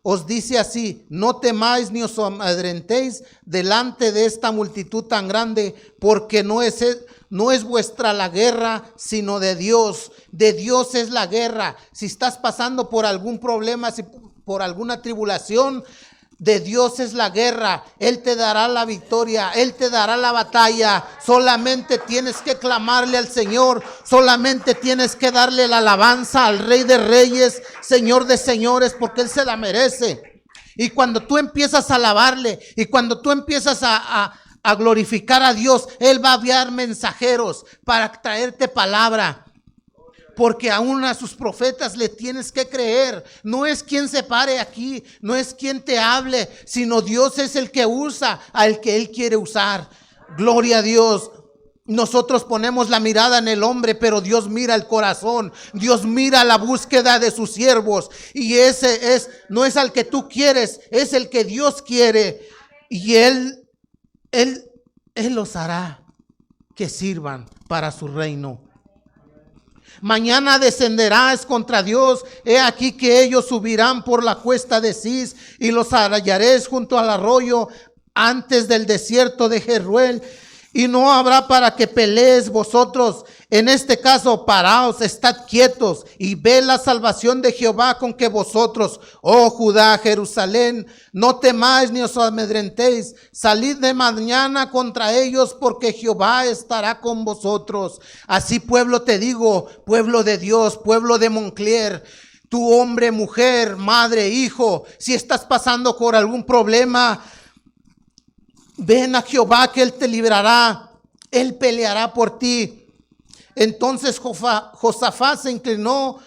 os dice así: no temáis ni os amedrentéis delante de esta multitud tan grande, porque no es vuestra la guerra, sino de Dios. De Dios es la guerra. Si estás pasando por algún problema, si por alguna tribulación, de Dios es la guerra. Él te dará la victoria, Él te dará la batalla. Solamente tienes que clamarle al Señor, solamente tienes que darle la alabanza al Rey de Reyes, Señor de Señores, porque Él se la merece. Y cuando tú empiezas a alabarle, y cuando tú empiezas a glorificar a Dios, Él va a enviar mensajeros para traerte palabra. Porque aún a sus profetas le tienes que creer. No es quien se pare aquí, no es quien te hable, sino Dios es el que usa al que Él quiere usar. Gloria a Dios. Nosotros ponemos la mirada en el hombre, pero Dios mira el corazón. Dios mira la búsqueda de sus siervos. Y ese no es al que tú quieres, es el que Dios quiere. Y Él los hará que sirvan para su reino. Mañana descenderás contra Dios. He aquí que ellos subirán por la cuesta de Cis, y los hallaréis junto al arroyo, antes del desierto de Jeruel. Y no habrá para que pelees vosotros. En este caso, paraos, estad quietos, y ve la salvación de Jehová con que vosotros, oh Judá, Jerusalén, no temáis ni os amedrentéis. Salid de mañana contra ellos, porque Jehová estará con vosotros. Así, pueblo, te digo, pueblo de Dios, pueblo de Moncler, tu hombre, mujer, madre, hijo, si estás pasando por algún problema, ven a Jehová, que Él te librará. Él peleará por ti. Entonces Josafat se inclinó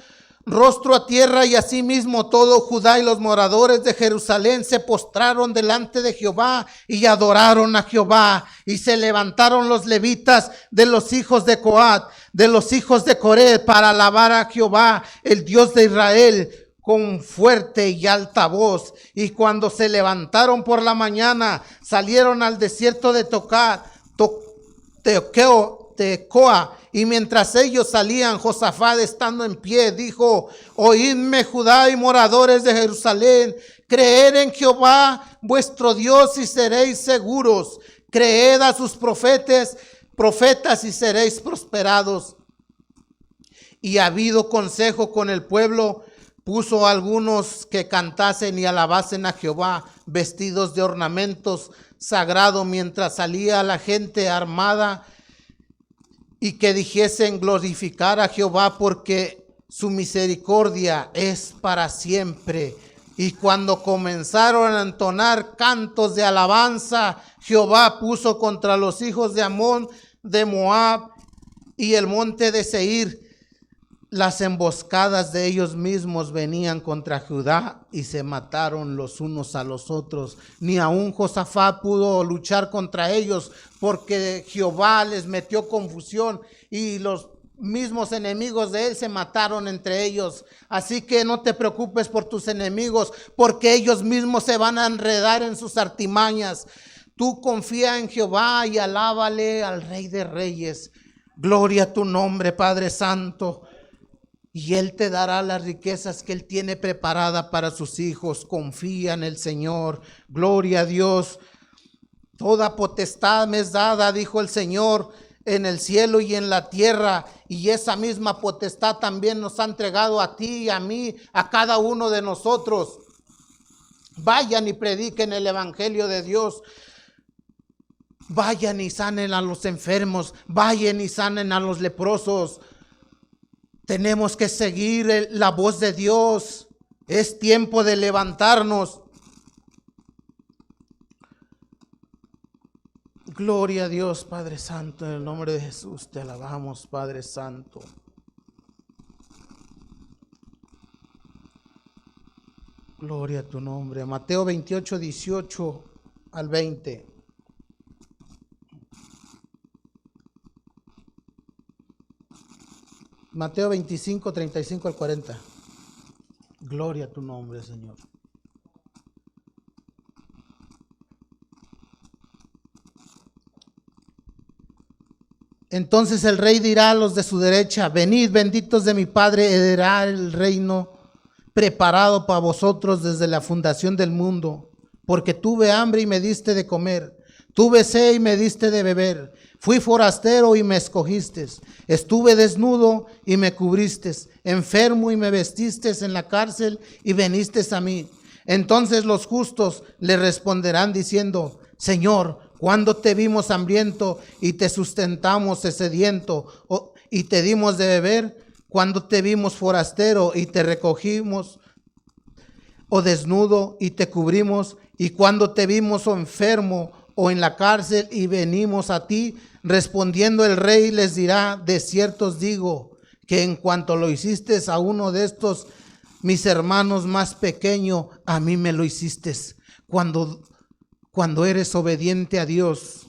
rostro a tierra, y asimismo todo Judá y los moradores de Jerusalén se postraron delante de Jehová y adoraron a Jehová. Y se levantaron los levitas de los hijos de Coat, de los hijos de Coré, para alabar a Jehová, el Dios de Israel, con fuerte y alta voz. Y cuando se levantaron por la mañana, salieron al desierto de Tecoa. Y mientras ellos salían, Josafat, estando en pie, dijo: oídme, Judá y moradores de Jerusalén, creed en Jehová vuestro Dios y seréis seguros. Creed a sus profetas y seréis prosperados. Y habido consejo con el pueblo, puso a algunos que cantasen y alabasen a Jehová, vestidos de ornamentos sagrados, mientras salía la gente armada, y que dijesen: glorificar a Jehová, porque su misericordia es para siempre. Y cuando comenzaron a entonar cantos de alabanza, Jehová puso contra los hijos de Amón, de Moab y el monte de Seir las emboscadas de ellos mismos. Venían contra Judá y se mataron los unos a los otros. Ni aun Josafat pudo luchar contra ellos, porque Jehová les metió confusión y los mismos enemigos de él se mataron entre ellos. Así que no te preocupes por tus enemigos, porque ellos mismos se van a enredar en sus artimañas. Tú confía en Jehová y alábale al Rey de Reyes. Gloria a tu nombre, Padre Santo. Y Él te dará las riquezas que Él tiene preparada para sus hijos. Confía en el Señor. Gloria a Dios. Toda potestad me es dada, dijo el Señor, en el cielo y en la tierra. Y esa misma potestad también nos ha entregado a ti y a mí, a cada uno de nosotros. Vayan y prediquen el evangelio de Dios. Vayan y sanen a los enfermos. Vayan y sanen a los leprosos. Tenemos que seguir la voz de Dios. Es tiempo de levantarnos. Gloria a Dios, Padre Santo, en el nombre de Jesús te alabamos, Padre Santo. Gloria a tu nombre. Mateo 28, 18 al 20. Mateo 25, 35 al 40. Gloria a tu nombre, Señor. Entonces el rey dirá a los de su derecha: venid, benditos de mi Padre, heredará el reino preparado para vosotros desde la fundación del mundo. Porque tuve hambre y me diste de comer, tuve sed y me diste de beber, fui forastero y me escogiste, estuve desnudo y me cubriste, enfermo y me vestiste, en la cárcel y viniste a mí. Entonces los justos le responderán diciendo: Señor, ¿cuándo te vimos hambriento y te sustentamos sediento y te dimos de beber? ¿Cuándo te vimos forastero y te recogimos, o desnudo y te cubrimos? ¿Y cuando te vimos enfermo o en la cárcel y venimos a ti? Respondiendo el rey les dirá: de cierto os digo que en cuanto lo hiciste a uno de estos mis hermanos más pequeño, a mí me lo hiciste. Cuando eres obediente a Dios,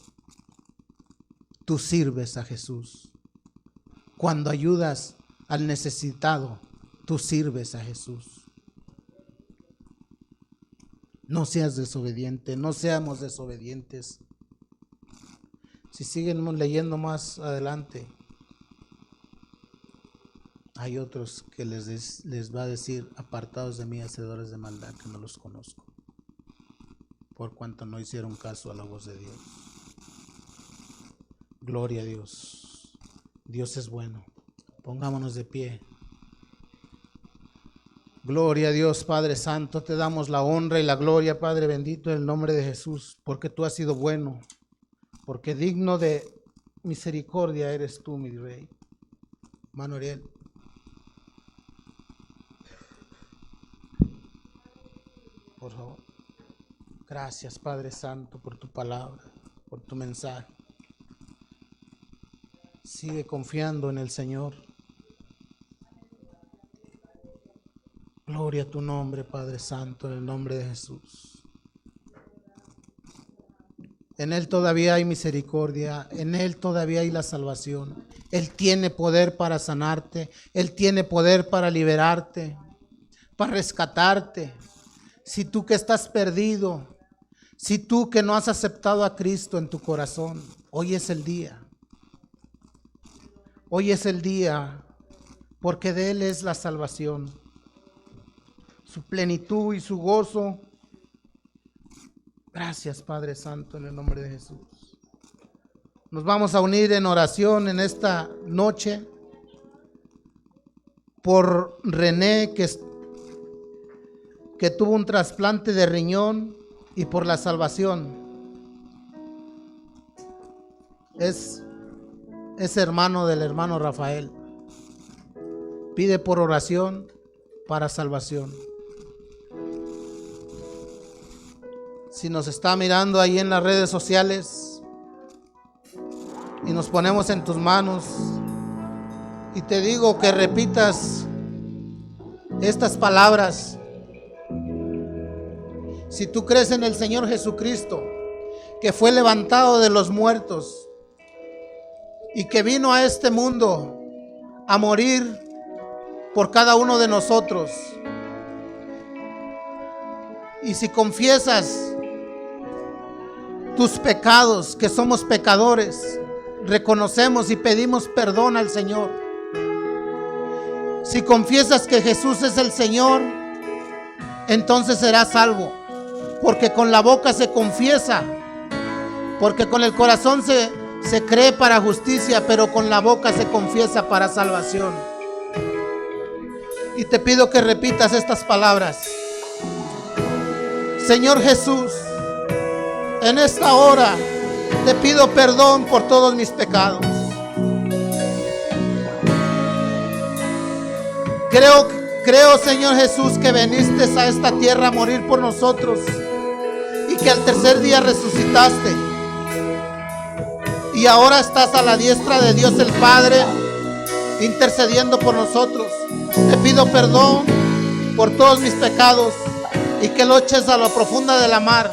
tú sirves a Jesús. Cuando ayudas al necesitado, tú sirves a Jesús. No seas desobediente, no seamos desobedientes. Si siguen leyendo más adelante, hay otros que les va a decir: apartados de mí, hacedores de maldad, que no los conozco, por cuanto no hicieron caso a la voz de Dios. Gloria a Dios. Dios es bueno. Pongámonos de pie. Gloria a Dios, Padre Santo, te damos la honra y la gloria, Padre bendito, en el nombre de Jesús, porque tú has sido bueno, porque digno de misericordia eres tú, mi Rey. Hermano Ariel. Por favor. Gracias, Padre Santo, por tu palabra, por tu mensaje. Sigue confiando en el Señor. Gloria a tu nombre, Padre Santo, en el nombre de Jesús. En Él todavía hay misericordia, en Él todavía hay la salvación. Él tiene poder para sanarte, Él tiene poder para liberarte, para rescatarte. Si tú que estás perdido, si tú que no has aceptado a Cristo en tu corazón, hoy es el día. Hoy es el día, porque de Él es la salvación, su plenitud y su gozo. Gracias, Padre Santo, en el nombre de Jesús. Nos vamos a unir en oración en esta noche por René, que tuvo un trasplante de riñón, y por la salvación. Es hermano del hermano Rafael. Pide por oración para salvación. Si nos está mirando ahí en las redes sociales y nos ponemos en tus manos y te digo que repitas estas palabras. Si tú crees en el Señor Jesucristo, que fue levantado de los muertos y que vino a este mundo a morir por cada uno de nosotros, y si confiesas tus pecados, que somos pecadores, reconocemos y pedimos perdón al Señor. Si confiesas que Jesús es el Señor, entonces serás salvo, porque con la boca se confiesa, porque con el corazón se cree para justicia, pero con la boca se confiesa para salvación. Y te pido que repitas estas palabras. Señor Jesús, en esta hora te pido perdón por todos mis pecados. Creo, Señor Jesús, que viniste a esta tierra a morir por nosotros y que al tercer día resucitaste. Y ahora estás a la diestra de Dios el Padre, intercediendo por nosotros. Te pido perdón por todos mis pecados y que lo eches a lo profunda de la mar.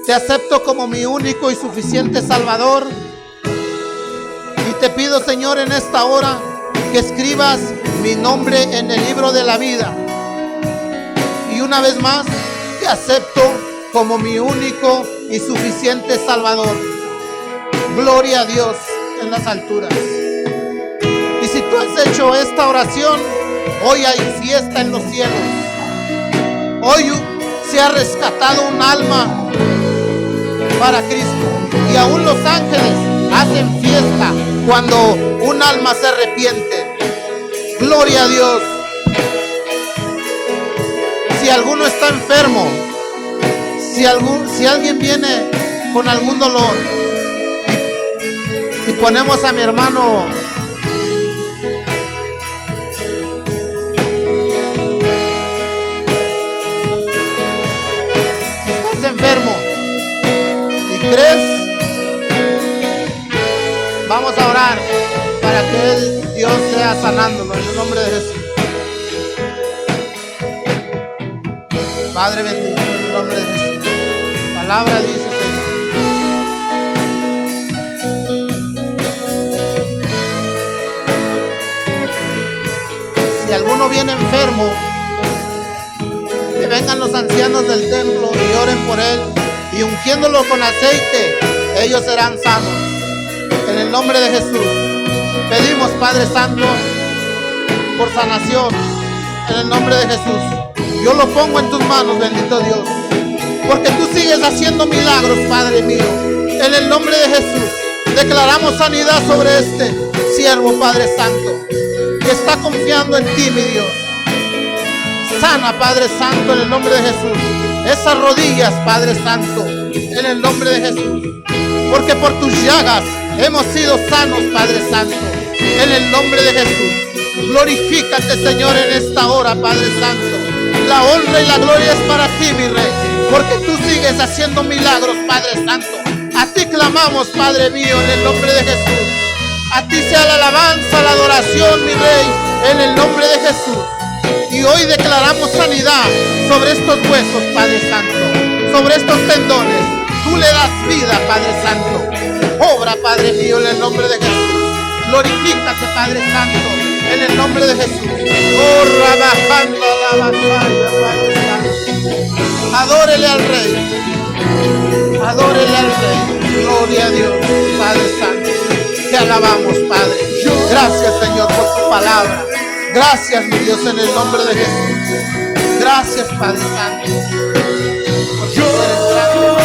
Te acepto como mi único y suficiente Salvador. Y te pido, Señor, en esta hora que escribas mi nombre en el libro de la vida. Y una vez más, te acepto como mi único y suficiente Salvador. Gloria a Dios en las alturas. Y si tú has hecho esta oración, hoy hay fiesta en los cielos. Hoy se ha rescatado un alma para Cristo. Y aún los ángeles hacen fiesta cuando un alma se arrepiente. Gloria a Dios. Si alguno está enfermo, si alguien viene con algún dolor, y ponemos a mi hermano enfermo y crees, vamos a orar para que Dios sea sanándolo en el nombre de Jesús. Padre bendito, en el nombre de Jesús. Palabra dice, Señor, si alguno viene enfermo, que vengan los ancianos del templo y oren por él, y ungiéndolo con aceite, ellos serán sanos. En el nombre de Jesús pedimos, Padre Santo, por sanación. En el nombre de Jesús, yo lo pongo en tus manos, bendito Dios, porque tú sigues haciendo milagros, Padre mío. En el nombre de Jesús declaramos sanidad sobre este siervo, Padre Santo, que está confiando en ti, mi Dios. Sana, Padre Santo, en el nombre de Jesús, esas rodillas, Padre Santo, en el nombre de Jesús, porque por tus llagas hemos sido sanos, Padre Santo, en el nombre de Jesús. Glorifícate, Señor, en esta hora, Padre Santo. La honra y la gloria es para ti, mi Rey, porque tú sigues haciendo milagros, Padre Santo. A ti clamamos, Padre mío, en el nombre de Jesús. A alabanza, la adoración, mi Rey, en el nombre de Jesús. Y hoy declaramos sanidad sobre estos huesos, Padre Santo, sobre estos tendones. Tú le das vida, Padre Santo. Obra, Padre mío, en el nombre de Jesús. Glorifícate, Padre Santo, en el nombre de Jesús. Oh, trabajando la batalla, Padre Santo. Adórele al Rey. Adórele al Rey. Gloria a Dios, Padre Santo. Te alabamos, Padre. Gracias, Señor, por tu palabra. Gracias, mi Dios, en el nombre de Jesús. Gracias, Padre Santo. Porque tú eres grande.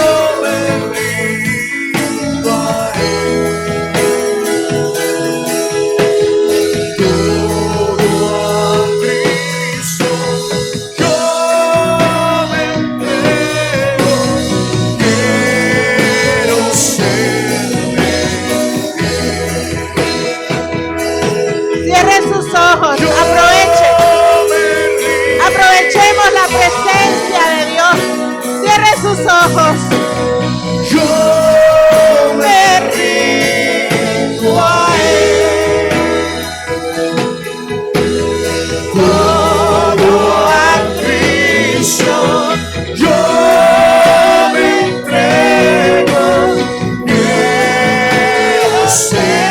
Aprovechemos la presencia de Dios. Cierre sus ojos. Yo me rindo a Él. Todo a Cristo. Yo me entrego. Quiero serle.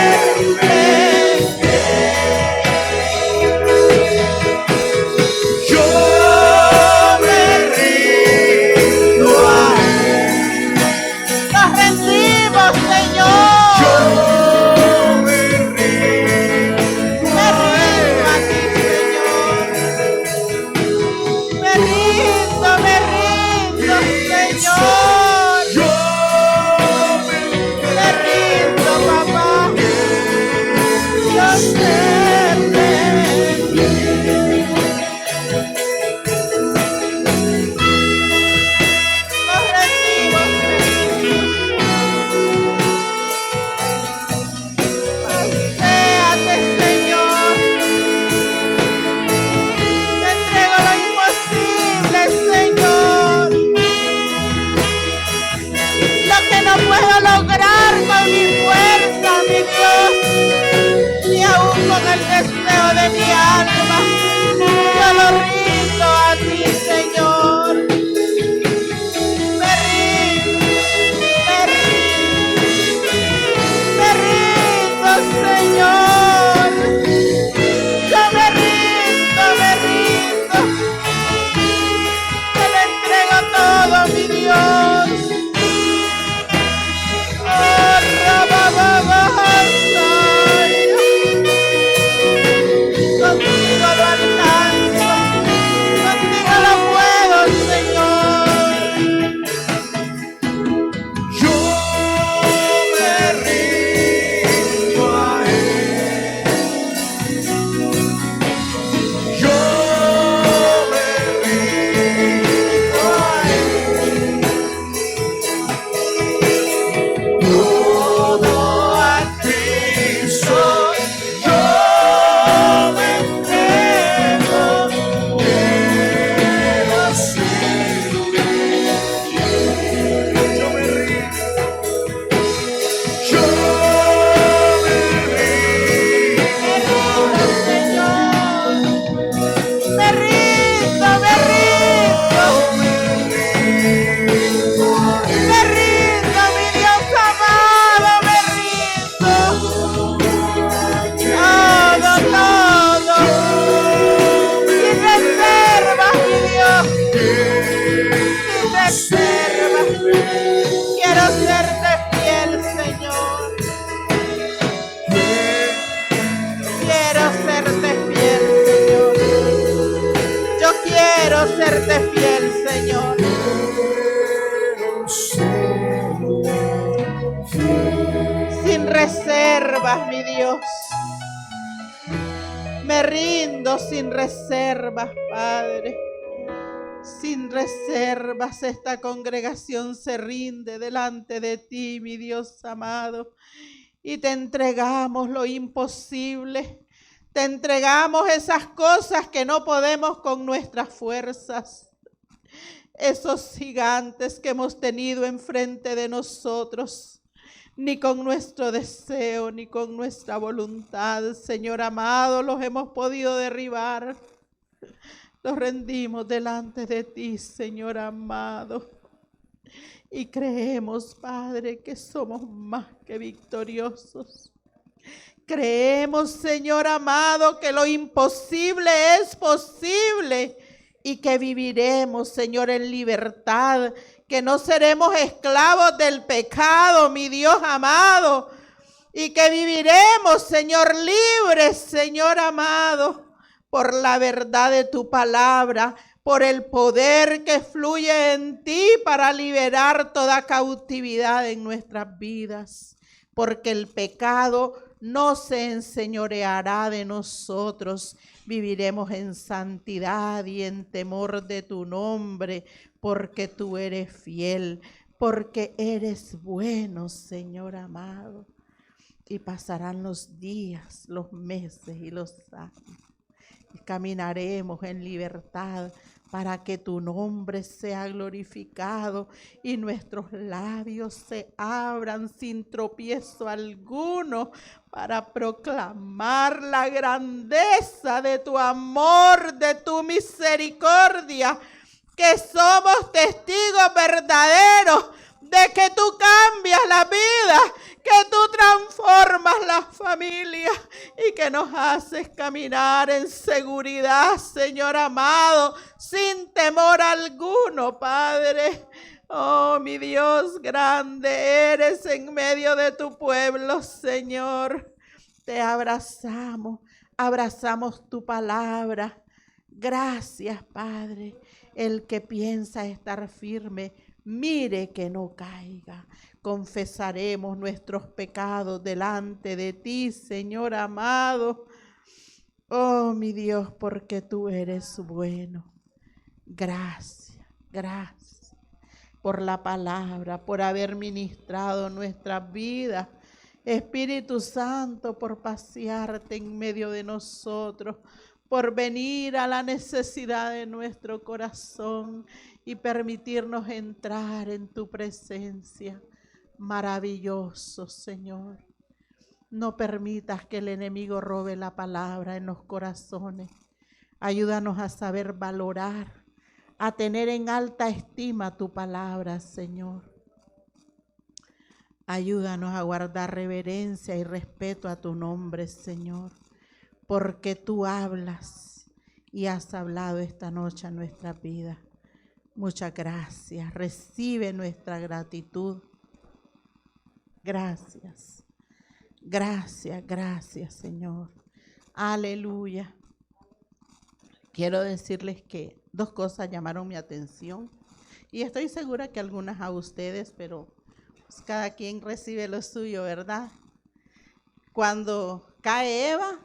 Mi Dios, me rindo sin reservas, Padre, sin reservas. Esta congregación se rinde delante de ti, mi Dios amado, y te entregamos lo imposible, te entregamos esas cosas que no podemos con nuestras fuerzas, esos gigantes que hemos tenido enfrente de nosotros. ni con nuestro deseo, ni con nuestra voluntad, Señor amado, los hemos podido derribar. Los rendimos delante de ti, Señor amado. Y creemos, Padre, que somos más que victoriosos. Creemos, Señor amado, que lo imposible es posible y que viviremos, Señor, en libertad, que no seremos esclavos del pecado, mi Dios amado, y que viviremos, Señor, libres, Señor amado, por la verdad de tu palabra, por el poder que fluye en ti para liberar toda cautividad en nuestras vidas, porque el pecado no se enseñoreará de nosotros. Viviremos en santidad y en temor de tu nombre, porque tú eres fiel, porque eres bueno, Señor amado. Y pasarán los días, los meses y los años. Y caminaremos en libertad para que tu nombre sea glorificado y nuestros labios se abran sin tropiezo alguno para proclamar la grandeza de tu amor, de tu misericordia, que somos testigos verdaderos de que tú cambias la vida, que tú transformas la familia y que nos haces caminar en seguridad, Señor amado, sin temor alguno, Padre. Oh, mi Dios, grande eres en medio de tu pueblo, Señor. Te abrazamos, abrazamos tu palabra. Gracias, Padre. El que piensa estar firme, mire que no caiga. Confesaremos nuestros pecados delante de ti, Señor amado. Oh, mi Dios, porque tú eres bueno. Gracias, gracias por la palabra, por haber ministrado nuestras vidas. Espíritu Santo, por pasearte en medio de nosotros, por venir a la necesidad de nuestro corazón y permitirnos entrar en tu presencia. Maravilloso, Señor. No permitas que el enemigo robe la palabra en los corazones. Ayúdanos a saber valorar, a tener en alta estima tu palabra, Señor. Ayúdanos a guardar reverencia y respeto a tu nombre, Señor, porque tú hablas y has hablado esta noche a nuestra vida. Muchas gracias. Recibe nuestra gratitud. Gracias. Gracias, gracias, Señor. Aleluya. Quiero decirles que dos cosas llamaron mi atención y estoy segura que algunas a ustedes, pero pues cada quien recibe lo suyo, ¿verdad? Cuando cae Eva,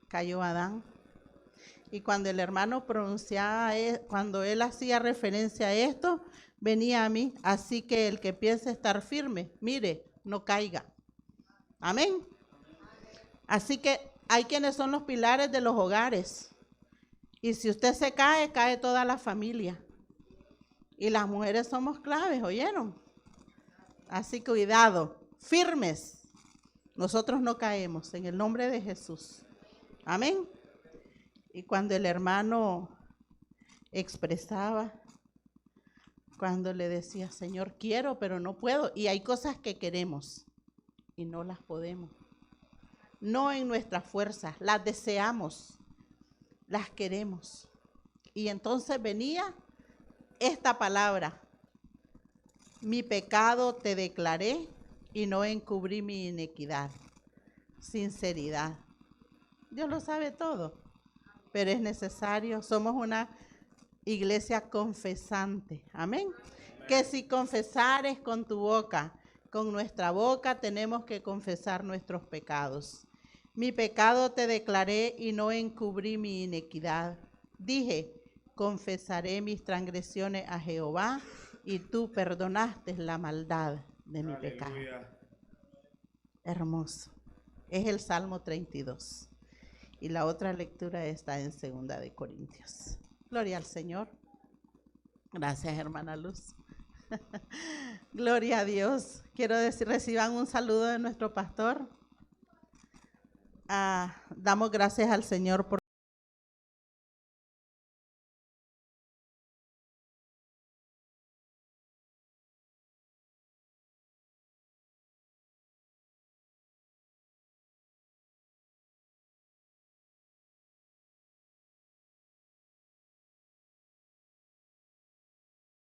cayó Adán. Y cuando el hermano pronunciaba, cuando él hacía referencia a esto, venía a mí. Así que el que piense estar firme, mire, no caiga. Amén. Así que hay quienes son los pilares de los hogares. Y si usted se cae, cae toda la familia. Y las mujeres somos claves, ¿oyeron? Así que cuidado, firmes. Nosotros no caemos, en el nombre de Jesús. Amén. Y cuando el hermano expresaba, cuando le decía, Señor, quiero, pero no puedo. Y hay cosas que queremos y no las podemos. No en nuestras fuerzas, las deseamos, las queremos. Y entonces venía esta palabra: mi pecado te declaré y no encubrí mi iniquidad. Sinceridad. Dios lo sabe todo, pero es necesario. Somos una iglesia confesante. Amén. Que si confesares con tu boca, con nuestra boca tenemos que confesar nuestros pecados. Mi pecado te declaré y no encubrí mi iniquidad. Dije, confesaré mis transgresiones a Jehová y tú perdonaste la maldad de mi pecado. Hermoso. Es el Salmo 32. Y la otra lectura está en 2 de Corintios. Gloria al Señor. Gracias, hermana Luz. Gloria a Dios. Quiero decir, reciban un saludo de nuestro pastor. Damos gracias al Señor por